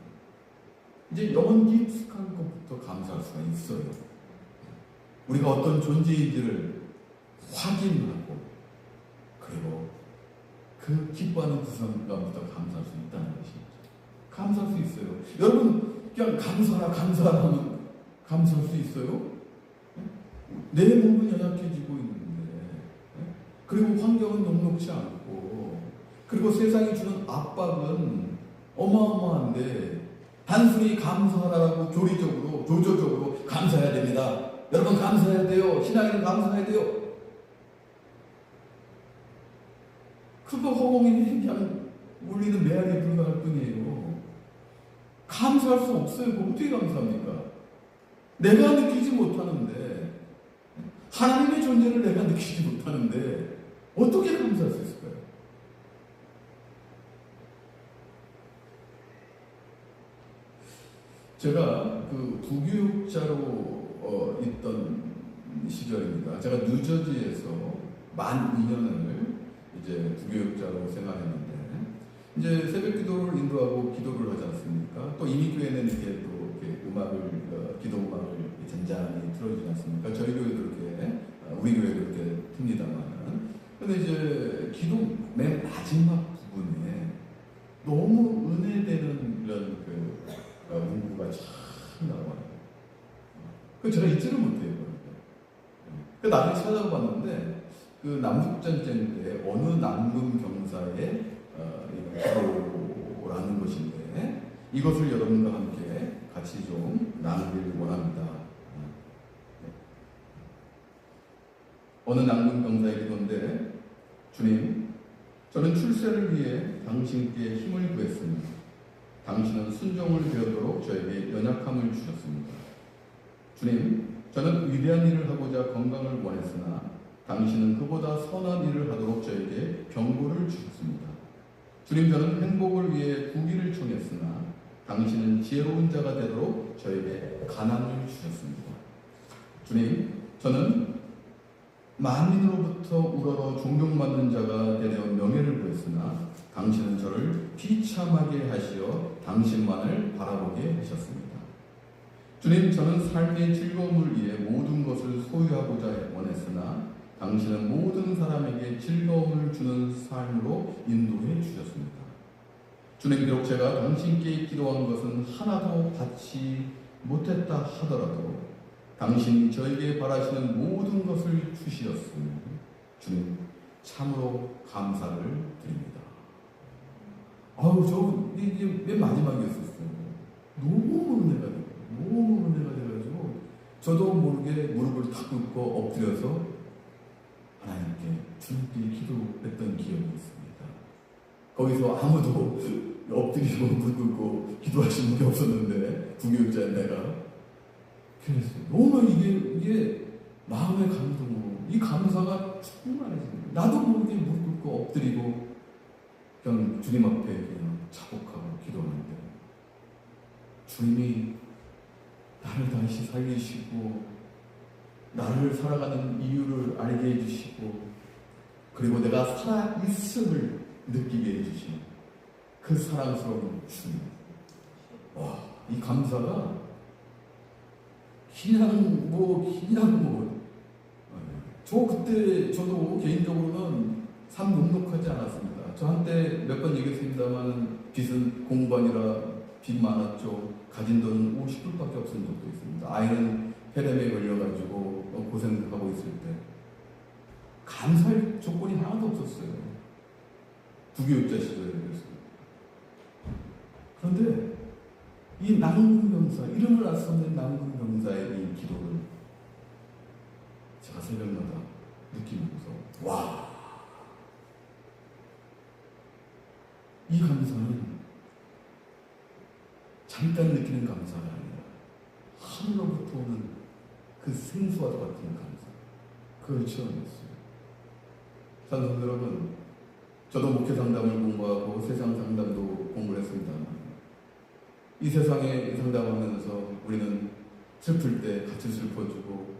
이제 영혼 깊숙한 것부터 감사할 수가 있어요. 우리가 어떤 존재인지를 확인하고 그리고 그 기뻐하는 그 순간부터 감사할 수 있다는 것입니다. 감사할 수 있어요. 여러분, 그냥 감사하라 하면 감사할 수 있어요? 내 몸은 연약해지고 있는데, 그리고 환경은 녹록지 않고, 그리고 세상이 주는 압박은 어마어마한데, 단순히 감사하라고 교리적으로, 조조적으로 감사해야 됩니다. 여러분, 감사해야 돼요. 신앙에는 감사해야 돼요. 그거 허공에 그냥 울리는 메아리에 불과할 뿐이에요. 감사할 수 없어요. 어떻게 감사합니까? 내가 느끼지 못하는데, 하나님의 존재를 내가 느끼지 못하는데 어떻게 감사할 수 있을까요? 제가 그 부교육자로 있던 시절입니다. 제가 뉴저지에서 만 2년을 이제 부교육자로 생활했는데, 이제 새벽 기도를 인도하고 기도를 하지 않습니까? 또 이민교회는 이렇게 또 이렇게 음악을, 기도 음악을 잔잔히 틀어주지 않습니까? 저희 교회도 이렇게, 우리 교회도 이렇게 틉니다만. 근데 이제 기도 맨 마지막 부분에 너무 은혜되는 이런 그 문구가 참 나와요. 그 제가 잊지를 못해요. 그 나중에 찾아봤는데, 그 남북전쟁 때 어느 남금 경사에 기도라는 것인데, 이것을 여러분과 함께 같이 좀 나누길 원합니다. 어느 남금 경사의 기도인데, 주님, 저는 출세를 위해 당신께 힘을 구했습니다. 당신은 순종을 배우도록 저에게 연약함을 주셨습니다. 주님, 저는 위대한 일을 하고자 건강을 원했으나 당신은 그보다 선한 일을 하도록 저에게 병고를 주셨습니다. 주님, 저는 행복을 위해 부귀를 청했으나 당신은 지혜로운 자가 되도록 저에게 가난을 주셨습니다. 주님, 저는 만민으로부터 우러러 존경받는 자가 되려 명예를 구했으나 당신은 저를 비참하게 하시어 당신만을 바라보게 하셨습니다. 주님, 저는 삶의 즐거움을 위해 모든 것을 소유하고자 원했으나 당신은 모든 사람에게 즐거움을 주는 삶으로 인도해 주셨습니다. 주님, 비록 제가 당신께 기도한 것은 하나도 받지 못했다 하더라도 당신이 저에게 바라시는 모든 것을 주시었으니 주님, 참으로 감사를 드립니다. 이게 맨 마지막이었어요. 너무 은혜가 돼가지고 저도 모르게 무릎을 탁 꿇고 엎드려서 하나님께 주님께 기도했던 기억이 있습니다. 거기서 아무도 엎드리고 무릎 꿇고 기도하신 분이 없었는데, 부교육자인 내가 그랬어요. 너무 이게 마음의 감동으로, 이 감사가 충만해집니다. 나도 모르게 무릎 꿇고 엎드리고 그냥 주님 앞에 그냥 자복하고 기도하는데, 주님이 나를 다시 살리시고 나를 살아가는 이유를 알게 해주시고, 그리고 내가 살아있음을 느끼게 해주시는 그 사랑스러운 주님. 이 감사가 저도 개인적으로는 삶 녹록하지 않았습니다. 저 한때 몇 번 얘기했습니다만, 빚은 공부하느라 빚 많았죠. 가진 돈은 50불밖에 없은 적도 있습니다. 아이는 폐렴에 걸려가지고 고생하고 있을 때 감사할 조건이 하나도 없었어요. 부교육자 시절에 그랬습니다. 그런데 이 낭군병사, 이름을 알 수 없는 낭군병사의 이 기도를 제가 새벽마다 느끼면서 와, 이 감사는 잠깐 느끼는 감사가 아니라 하늘로부터 오는 그 생수와도 같은 감사, 그걸 체험했어요. 산성 여러분, 저도 목회 상담을 공부하고 세상 상담도 공부를 했습니다. 이 세상에 상담하면서 우리는 슬플 때 같이 슬퍼주고,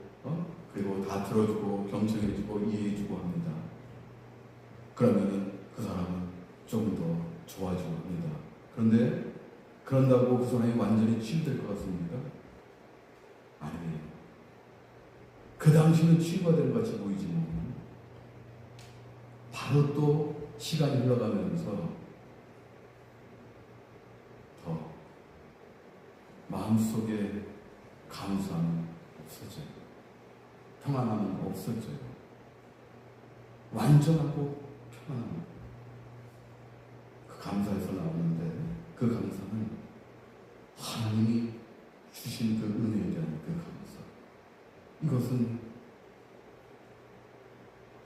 그리고 다 들어주고 경청해주고 이해해주고 합니다. 그러면은 그 사람은 좀 더 좋아지고 합니다. 그런데 그런다고 그 사람이 완전히 치유될 것 같습니까? 아니에요. 그 당시는 치유가 된 것 같이 보이지만 바로 또 시간이 흘러가면서 더 마음속에 감사함은 없어져요. 평안함은 없어져요. 완전하고 평안함. 그 감사에서 나오는데 그 감사는 하나님이 주신 그 은혜에 대한 그 감사. 이것은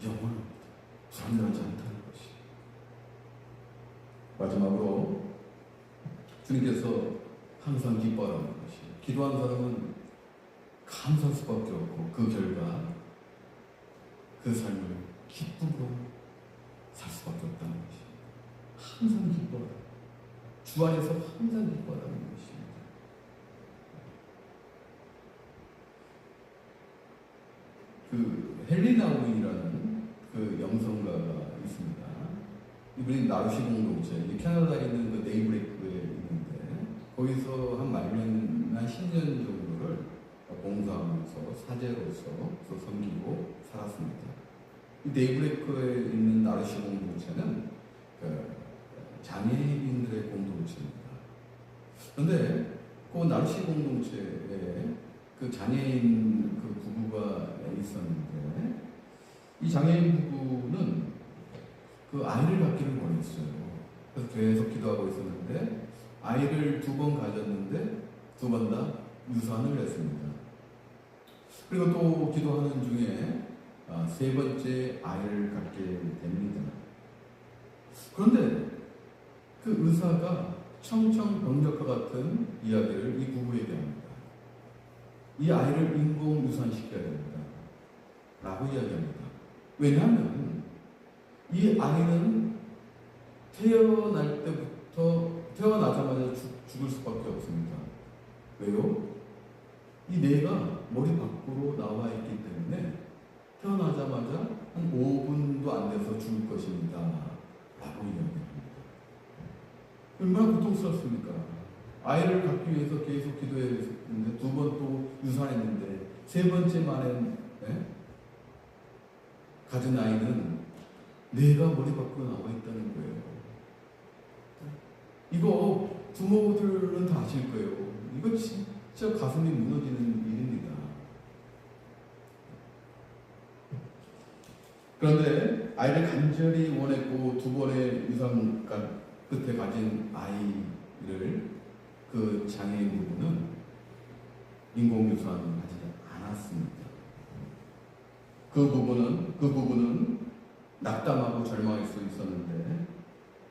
영원합니다. 불안하지 않다는 것이. 마지막으로 주님께서 항상 기뻐하는 것이, 기도한 사람은 감사할 수밖에 없고 그 결과 그 삶을 기쁨으로 살 수밖에 없다는 것이. 항상 기뻐하라. 주 안에서 항상 기뻐하라는 것입니다. 그 헨리나우이라는 그 영성가가 있습니다. 이분이 나르시 공동체, 캐나다에 있는 그 네이브레이크에 있는데 거기서 한 말년, 한 10년 정도를 봉사하면서 사제로서 섬기고 살았습니다. 이 네이브레이크에 있는 나르시 공동체는 그 장애인들의 공동체입니다. 그런데 그 나르시 공동체에 그 장애인 그 부부가 있었는데 이 장애인 부부는 그 아이를 갖기를 원했어요. 그래서 계속 기도하고 있었는데 아이를 2번 가졌는데 2번 다 유산을 했습니다. 그리고 또 기도하는 중에 3번째 아이를 갖게 됩니다. 그런데 그 의사가 청천벽력과 같은 이야기를 이 부부에게 합니다. 이 아이를 인공 유산시켜야 됩니다. 라고 이야기합니다. 왜냐하면 이 아이는 태어날 때부터 태어나자마자 죽을 수밖에 없습니다. 왜요? 이 뇌가 머리 밖으로 나와 있기 때문에 태어나자마자 한 5분도 안 돼서 죽을 것입니다. 라고 이야기합니다. 얼마나 고통스럽습니까? 아이를 갖기 위해서 계속 기도했는데 2번 또 유산했는데 3번째 만에 가진 아이는 뇌가 머리 밖으로 나와 있다는 거예요. 이거 부모들은 다 아실 거예요. 이거 진짜 가슴이 무너지는 일입니다. 그런데 아이를 간절히 원했고 2번의 유산 끝에 가진 아이를 그 장애인 부부는 인공유산을 하지 않았습니다. 그 부부는 낙담하고 절망할 수 있었는데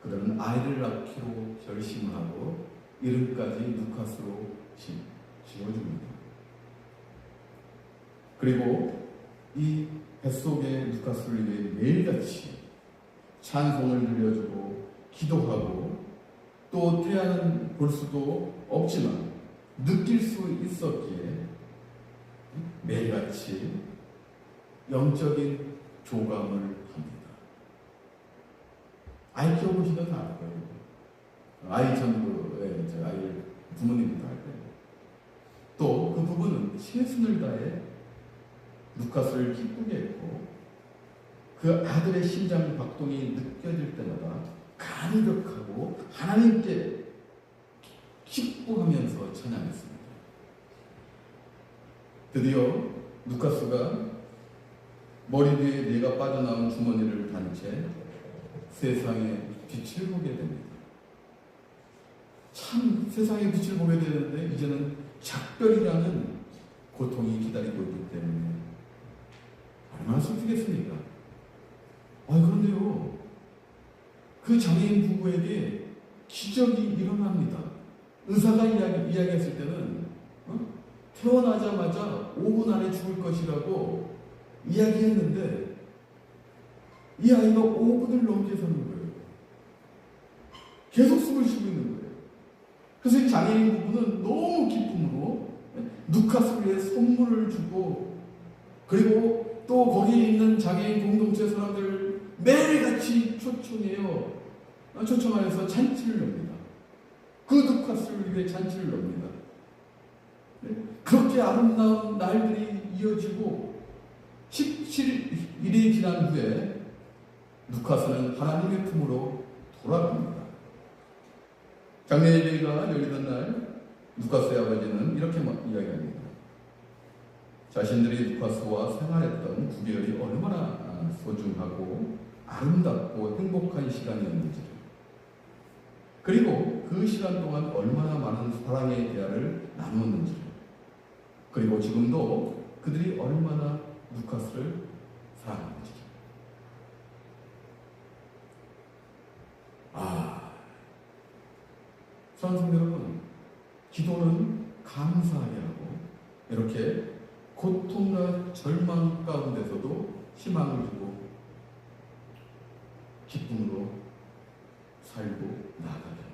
그들은 아이를 낳기로 결심을 하고 이름까지 루카스로 지어줍니다. 그리고 이 뱃속의 루카스를 위해 매일같이 찬송을 들려주고 기도하고 또 태아는 볼 수도 없지만 느낄 수 있었기에 매일같이 영적인 교감을 합니다. 아이 키워보시면 다 알 거예요. 아이 전부에 제 아이를 부모님도 알 거예요. 또 그 부부는 최선을 다해 루카스를 기쁘게 했고 그 아들의 심장 박동이 느껴질 때마다 감격하고 하나님께 기뻐하면서 찬양했습니다. 드디어 루카스가 머리 뒤에 뇌가 빠져나온 주머니를 단 채 세상에 빛을 보게 됩니다. 참 세상의 빛을 보게 되는데 이제는 작별이라는 고통이 기다리고 있기 때문에 얼마나 슬프겠습니까? 그런데요, 그 장애인 부부에게 기적이 일어납니다. 의사가 이야기했을 때는 태어나자마자 5분 안에 죽을 것이라고 이야기했는데 이 아이가 5분을 넘게 사는 거예요. 계속 숨을 쉬고 있는 거예요. 그래서 이 장애인 부부는 너무 기쁨으로 누카스에 선물을 주고, 그리고 또 거기에 있는 장애인 공동체 사람들 매일같이 초청하여서 잔치를 엽니다. 그 누카스를 위해 잔치를 엽니다. 그렇게 아름다운 날들이 이어지고 17일이 지난 후에 누카스는 하나님의 품으로 돌아갑니다. 장례 예배가 열리던 날 누카스의 아버지는 이렇게 이야기합니다. 자신들이 누카스와 생활했던 구별이 얼마나 소중하고 아름답고 행복한 시간이었는지를, 그리고 그 시간 동안 얼마나 많은 사랑의 대화를 나눴는지를, 그리고 지금도 그들이 얼마나 누카스를 사랑하는지를. 사랑하는 여러분, 기도는 감사하게 하고 이렇게 고통과 절망 가운데서도 희망을 주고 기쁨으로 살고 나아가게 합니다.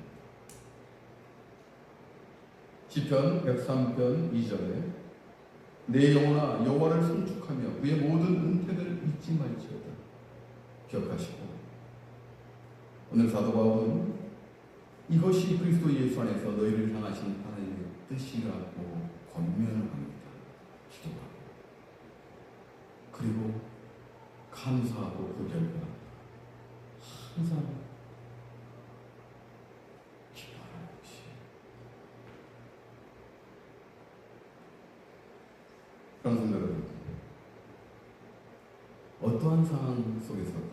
시편 103편 2절에 내 영혼아 여호와를 송축하며 그의 모든 은혜를 잊지 말지어다 기억하시고, 오늘 사도 바울은 이것이 그리스도 예수 안에서 너희를 향하신 하나님의 뜻이라고 권면합니다. 기도하고, 그리고 감사하고 그 결과 항상 기도하는 것이. 그런 여러분, 어떠한 상황 속에서도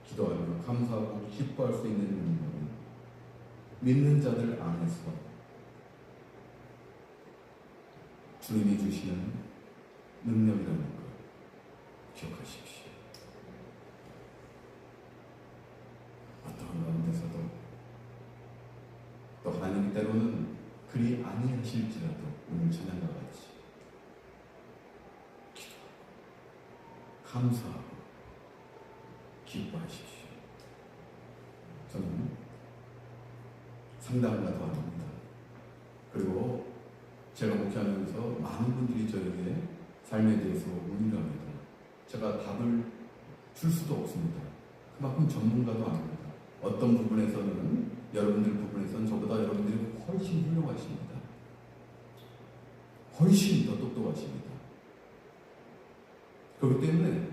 기도하며 감사하고 기뻐할 수 있는 능력은 믿는 자들 안에서 주님이 주시는 능력이라는 것 기억하십시오. 어떠한 가운데서도 또 하나님이 때로는 그리 아니하실지라도 오늘 찬양과 같이 기도하고 감사하고 기뻐하십시오. 저는 상담을 더 합니다. 그리고 제가 목회하면서 많은 분들이 저에게 삶에 대해서 문의를 합니다. 제가 답을 줄 수도 없습니다. 그만큼 전문가도 아닙니다. 어떤 부분에서는, 여러분들 부분에서는 저보다 여러분들이 훨씬 훌륭하십니다. 훨씬 더 똑똑하십니다. 그렇기 때문에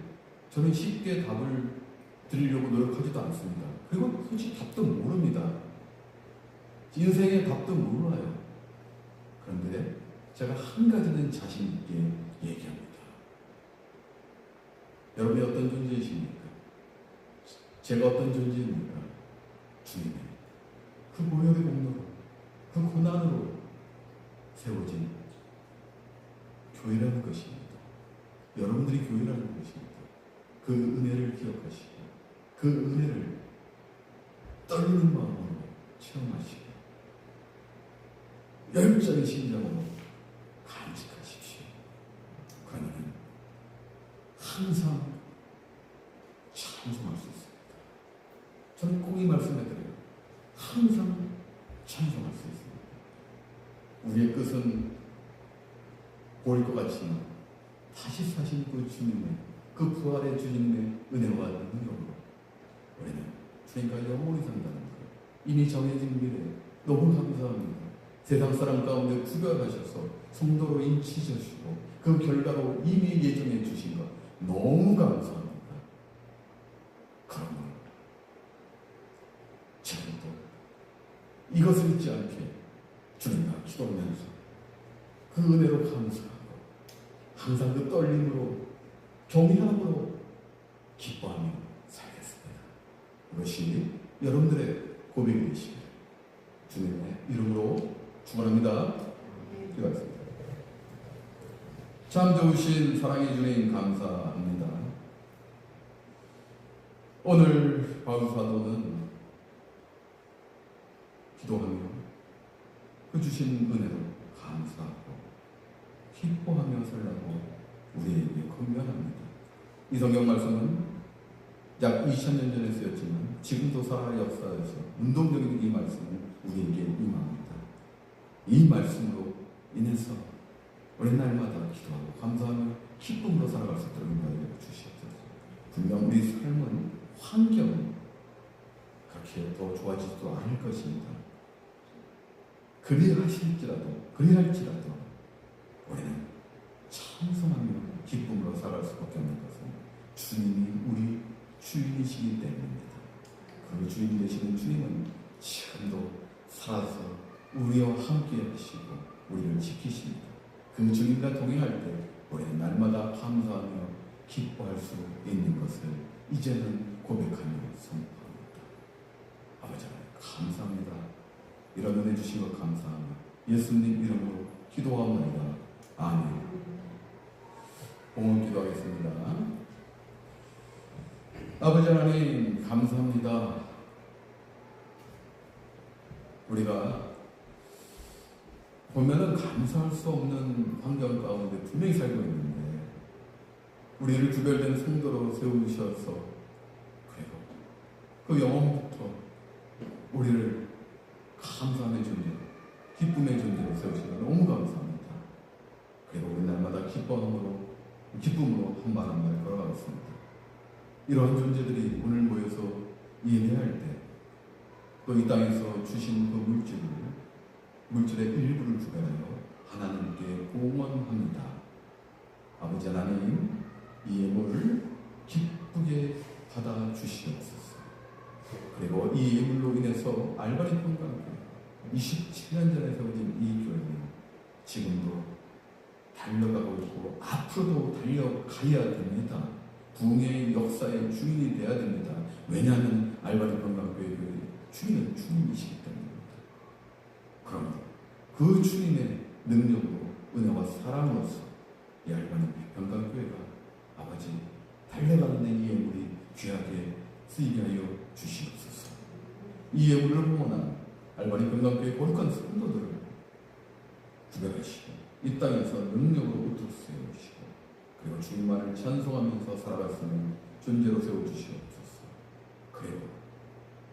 저는 쉽게 답을 드리려고 노력하지도 않습니다. 그리고 솔직히 답도 모릅니다. 인생의 답도 몰라요. 그런데 제가 한 가지는 자신 있게 얘기합니다. 여러분이 어떤 존재이십니까? 제가 어떤 존재입니까? 주님의 그 모욕의 공로로, 그 고난으로 세워진 교회라는 것입니다. 여러분들이 교회라는 것입니다. 그 은혜를 기억하시고 그 은혜를 떨리는 마음으로 체험하시고 열정의 심장으로 간직하십시오. 그러면 항상 찬송할 수 있습니다. 저는 꼭 이 말씀해드려요. 항상 찬송할 수 있습니다. 우리의 끝은 보일 것 같지만 다시 사신 그 주님의, 그 부활의 주님의 은혜와 능력으로 우리는 주님과 영원히 산다는 것, 이미 정해진 미래 너무 감사합니다. 세상 사람 가운데 구별하셔서 성도로 인치셔주시고 그 결과로 이미 예정해 주신 것 너무 감사합니다. 그러므로 저도 이것을 잊지 않게 주님과 기도하면서 그 은혜로 감사하고 항상 그 떨림으로 경외함으로 기뻐하며 살겠습니다. 이것이 여러분들의 고백이시길 주님의 이름으로 축원합니다. 기도하겠습니다. 참 좋으신 사랑의 주님 감사합니다. 오늘 바울 사도는 기도하며 그 주신 은혜로 감사하고 기뻐하며 살라고 우리에게 권면합니다. 이 성경 말씀은 약 2000년 전에 쓰였지만 지금도 살아 역사에서 운동적인 이 말씀은 우리에게 임합니다. 이 말씀으로 인해서 우리 날마다 기도하고 감사하며 기쁨으로 살아갈 수 있도록 인도하여 주시옵소서. 분명 우리 삶은 환경은 그렇게 더 좋아지지도 않을 것입니다. 그리할지라도 우리는 찬송하며 기쁨으로 살아갈 수밖에 없는 것은 주님이 우리 주인이시기 때문입니다. 그 주인 되시는 주님은 지금도 살아서 우리와 함께 하시고 우리를 지키십니다. 그 주님과 동행할 때 우리는 날마다 감사하며 기뻐할 수 있는 것을 이제는 고백하며 선포합니다. 아버지 감사합니다. 이런 은혜 주신 것 감사하며 예수님 이름으로 기도하옵나이다. 아멘. 봉헌 기도하겠습니다. 아버지 하나님 감사합니다. 우리가 보면은 감사할 수 없는 환경 가운데 분명히 살고 있는데 우리를 구별된 성도로 세우셔서 그리고 그 영혼부터 우리를 감사함의 존재, 기쁨의 존재로 세우시니 너무 감사합니다. 그리고 우리 날마다 기쁨으로 한 발 한 발 걸어가겠습니다. 이러한 존재들이 오늘 모여서 예배할 때 또 이 땅에서 주신 그 물질의 일부를 구별하여 하나님께 봉헌합니다. 아버지 하나님, 이 예물을 기쁘게 받아 주시옵소서. 그리고 이 예물로 인해서 알바리 평강교회 27년 전에 세워진 이 교회는 지금도 달려가고 있고 앞으로도 달려가야 됩니다. 부흥의 역사의 주인이 되어야 됩니다. 왜냐하면 알바리 평강교회 주인은 주님이시기 때문입니다. 그럼 그 주님의 능력으로 은혜와 사랑으로서 이 알바리 평강교회가 아버지 달려가는 이 예물이 귀하게 쓰이게 하여 주시옵소서. 이 예물을 봉헌한 알바리 평강교회 거룩한 성도들을 구별하시고 이 땅에서 능력으로 우뚝 세우시고 그리고 주님만을 찬송하면서 살아갈 수 있는 존재로 세워주시옵소서. 그리고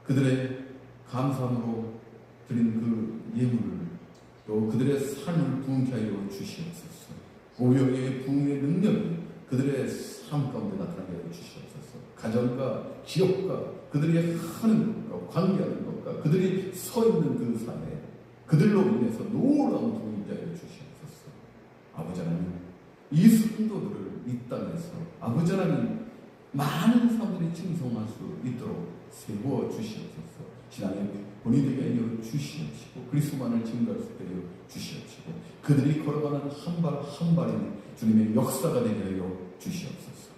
그들의 감사함으로 드린 그 예물을 또 그들의 삶을 부흥케 하여 주시옵소서. 오병의 부흥의 능력이 그들의 삶 가운데 나타나게 하여 주시옵소서. 가정과 기업과 그들이 하는 것과 관계하는 것과 그들이 서 있는 그 산에 그들로 인해서 놀라운 도움이 되게 하여 주시옵소서. 아버지 하나님, 이 성도들을 이 땅에서 아버지 하나님 많은 사람들이 칭송할 수 있도록 세워 주시옵소서. 신앙의 본이 되게 하여 주시옵시고 그리스도만을 증거할 수 있게 하여 주시옵시고 그들이 걸어가는 한 발 한 발이 주님의 역사가 되게 하여 주시옵소서.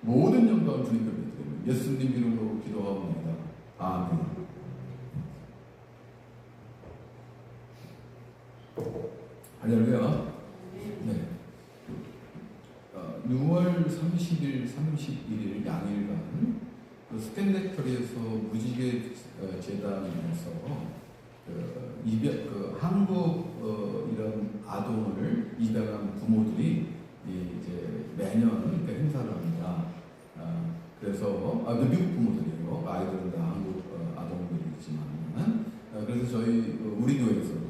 모든 영광을 주님께 드리며 예수님 이름으로 기도하옵나이다. 아멘. 할렐루야. 네. 6월 30일, 31일 양일간 그 스탠렉터리에서 무지개 재단에서 한국 이런 아동을 입양한 부모들이 이제 매년 그 행사를 합니다. 그래서 미국 부모들이에요. 아이들은 다 한국 아동들이지만 그래서 우리 교회에서도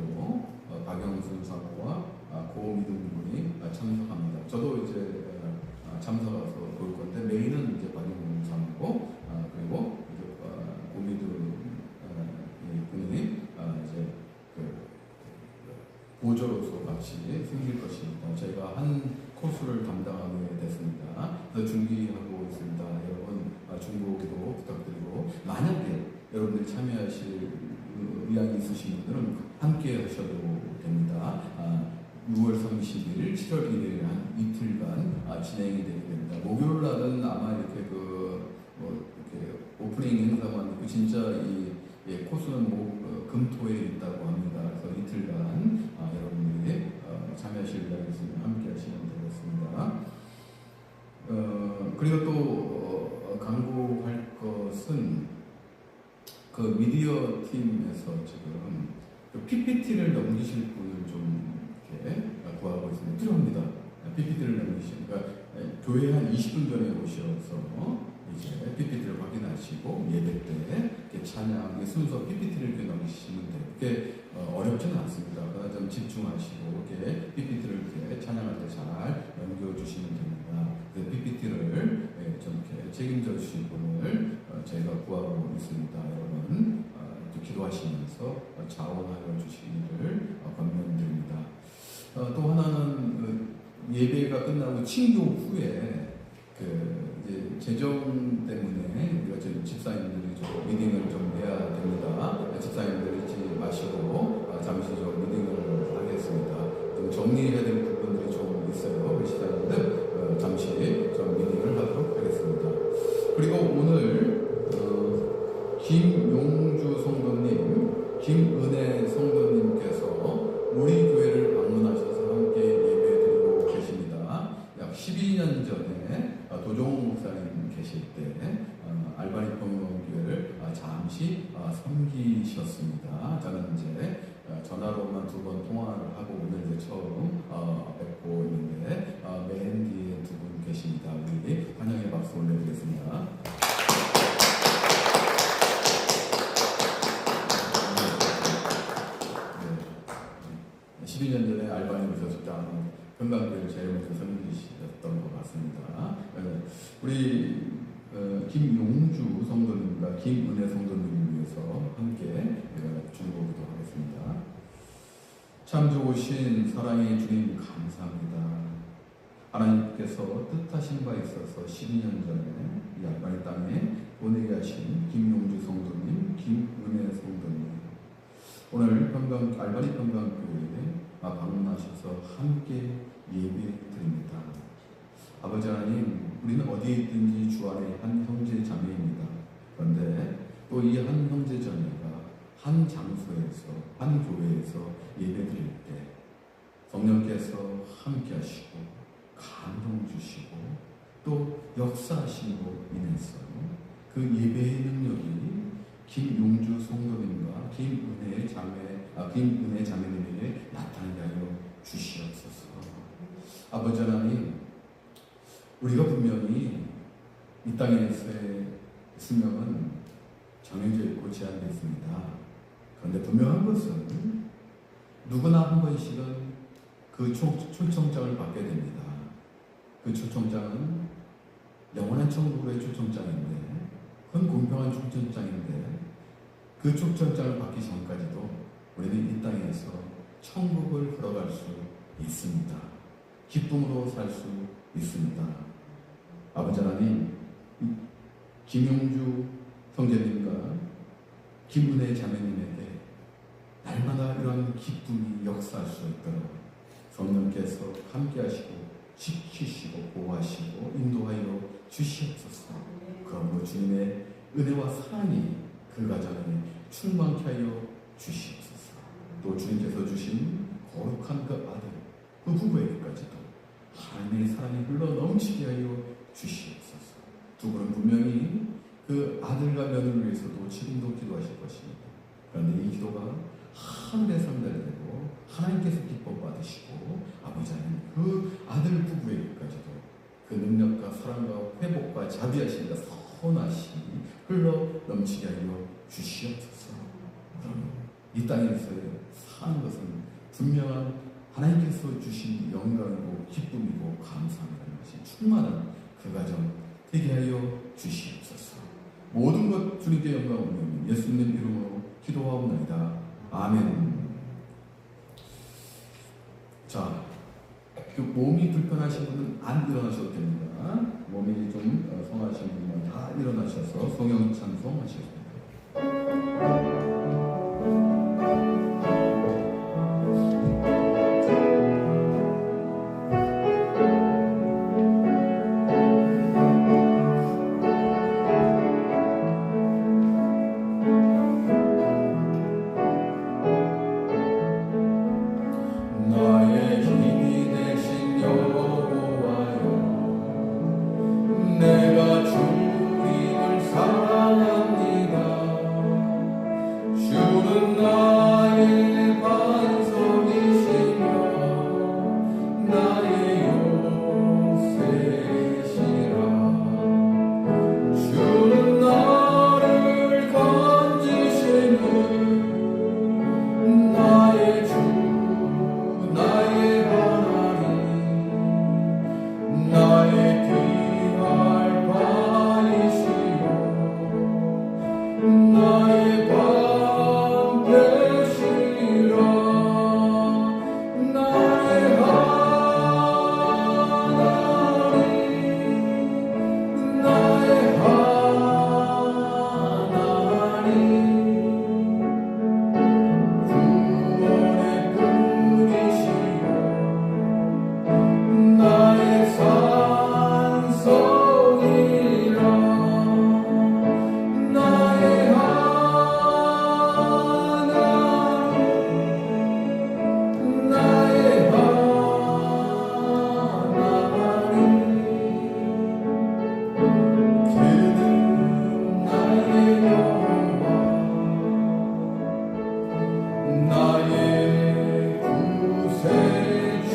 박영순 사모와 고미동 분이 참석합니다. 저도 이제 참석해서 볼 건데 메인은 이제 박영순 사모고 그리고 고미동 분이 이제 보조로서 같이 생길 것입니다. 저희가 한 코스를 담당하게 됐습니다. 그래서 준비하고 있습니다. 여러분 중보기도 부탁드리고 만약에 여러분들이 참여하실 의향이 있으신 분들은 함께 하셔도 됩니다. 6월 30일, 7월 1일 한 이틀간 진행이 되게 됩니다. 목요일 날은 아마 이렇게 이렇게 오프닝 행사만 있고 진짜 이 코스는 금토에 있다고 합니다. 그래서 이틀간 여러분들이 참여하시길 바라겠습니다. 함께 하시면 되겠습니다. 그리고 또 강구할 것은 그 미디어 팀에서 지금 그 PPT를 넘기실 분을 좀 이렇게 구하고 있습니다. 필요합니다. PPT를 넘기시니까 교회 한 20분 전에 오셔서 이제 PPT를 확인하시고 예배 때 찬양의 순서 PPT를 이렇게 넘기시면 돼요. 그게 어렵지는 않습니다. 그러나 좀 집중하시고 이렇게 PPT를 이렇게 찬양할 때 잘 넘겨주시면 됩니다. 그 PPT를 좀 이렇게 책임져 주실 분을 저희가 구하고 있습니다. 여러분 기도하시면서 자원하여 주시기를 권면드립니다. 또 하나는 예배가 끝나고 친교 후에 이제 재정 때문에 우리가 지금 집사님들이 좀 미팅을 좀 해야 됩니다. 집사님들 잊지 마시고 잠시 좀 미팅을 하겠습니다. 좀 정리해야 될 부분들이 좀 있어요. 우리 집사님들 잠시 좀 미팅을 하도록 하겠습니다. 그리고 오늘 김용주 성도님, 김은혜 성도님께서 우리 교회를 방문하셔서 함께 예배드리고 계십니다. 약 12년 전에 도종 목사님 계실 때 알바니 평론교회를 잠시 섬기셨습니다. 저는 이제 전화로만 2번 통화를 하고 오늘 이제 처음 뵙고 있는데 맨 뒤에 2분 계십니다. 우리 환영의 박수 올려드리겠습니다. 12년 전에 알바니 오셨을 때 건강교회를 제일 먼저 섬기셨던 것 같습니다. 우리 김용주 성도님과 김은혜 성도님을 위해서 함께 중보기도 하겠습니다. 참 좋으신 사랑의 주님 감사합니다. 하나님께서 뜻하신 바 있어서 12년 전에 이 알바니 땅에 보내게 하신 김용주 성도님, 김은혜 성도님, 오늘 알바니 평강교회에 방문하셔서 함께 예배드립니다. 아버지 하나님, 우리는 어디에 있든지 주 안에 한 형제 자매입니다. 그런데 또 이 한 형제 자매가 한 장소에서, 한 교회에서 예배드릴 때 성령께서 함께 하시고 감동 주시고 또 역사하심으로 인해서 그 예배의 능력이 김용주 성도님과 김은혜 자매님에게 나타나게 하여 주시옵소서. 아버지 하나님, 우리가 분명히 이 땅에서의 수명은 정해져 있고 제한되어 있습니다. 그런데 분명한 것은 누구나 한 번씩은 그 초청장을 받게 됩니다. 그 초청장은 영원한 천국의 초청장인데, 그건 공평한 초청장인데, 그 초청장을 받기 전까지도 우리는 이 땅에서 천국을 걸어갈 수 있습니다. 기쁨으로 살 수 있습니다. 아버지 하나님, 김용주 형제님과 김은혜 자매님에게 날마다 이러한 기쁨이 역사할 수 있도록 성령께서 함께 하시고 지키시고 보호하시고 인도하여 주시옵소서. 그러므로 주님의 은혜와 사랑이 그 가정에 충만케 하여 주시옵소서. 또 주님께서 주신 거룩한 그 아들, 그 부부에게까지도 하나님의 사랑이 흘러 넘치게 하여 주시옵소서. 두 분은 분명히 그 아들과 며느리를 위해서도 지금도 기도하실 것입니다. 그런데 이 기도가 하늘에 상달되고 하나님께서 기뻐 받으시고 아버지 하나님 그 아들 부부에게까지도 그 능력과 사랑과 회복과 자비하심과 선하심이 흘러 넘치게 하여 주시옵소서. 이 땅에서 사는 것은 분명한 하나님께서 주신 영광이고 기쁨이고 감사함이라는 것이 충만한 그 가정 되게 하여 주시옵소서. 모든 것 주님께 영광 올리며 예수님 이름으로 기도하옵나이다. 아멘. 자, 그 몸이 불편하신 분은 안 일어나셔도 됩니다. 몸이 좀 성하신 분은 다 일어나셔서 성령 찬송 하시겠습니다. 나의 귀할 바이시오 나의 방 되시라 나의 하나님 나의 하나님 구원의 분이시오 나의 산성이라 나의 하나님 나의 하나님 그는 나의 영광 나의 구세주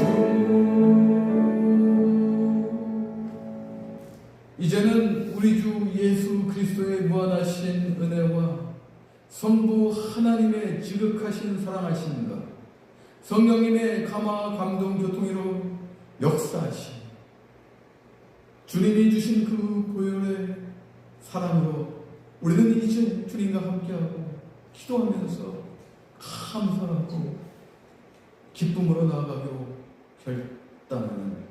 이제는 우리 주 예수 그리스도의 무한하신 은혜와 성부 하나님의 지극하신 사랑하심과 성령님의 감화 감동 교통으로 역사하심 주님이 주신 그 보혈의 사랑으로 우리는 이제 주님과 함께하고 기도하면서 감사하고 기쁨으로 나아가기로 결단하는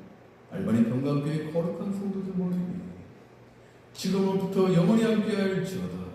알바니 평강교회 거룩한 성도들 모임이 지금부터 영원히 함께할지어다.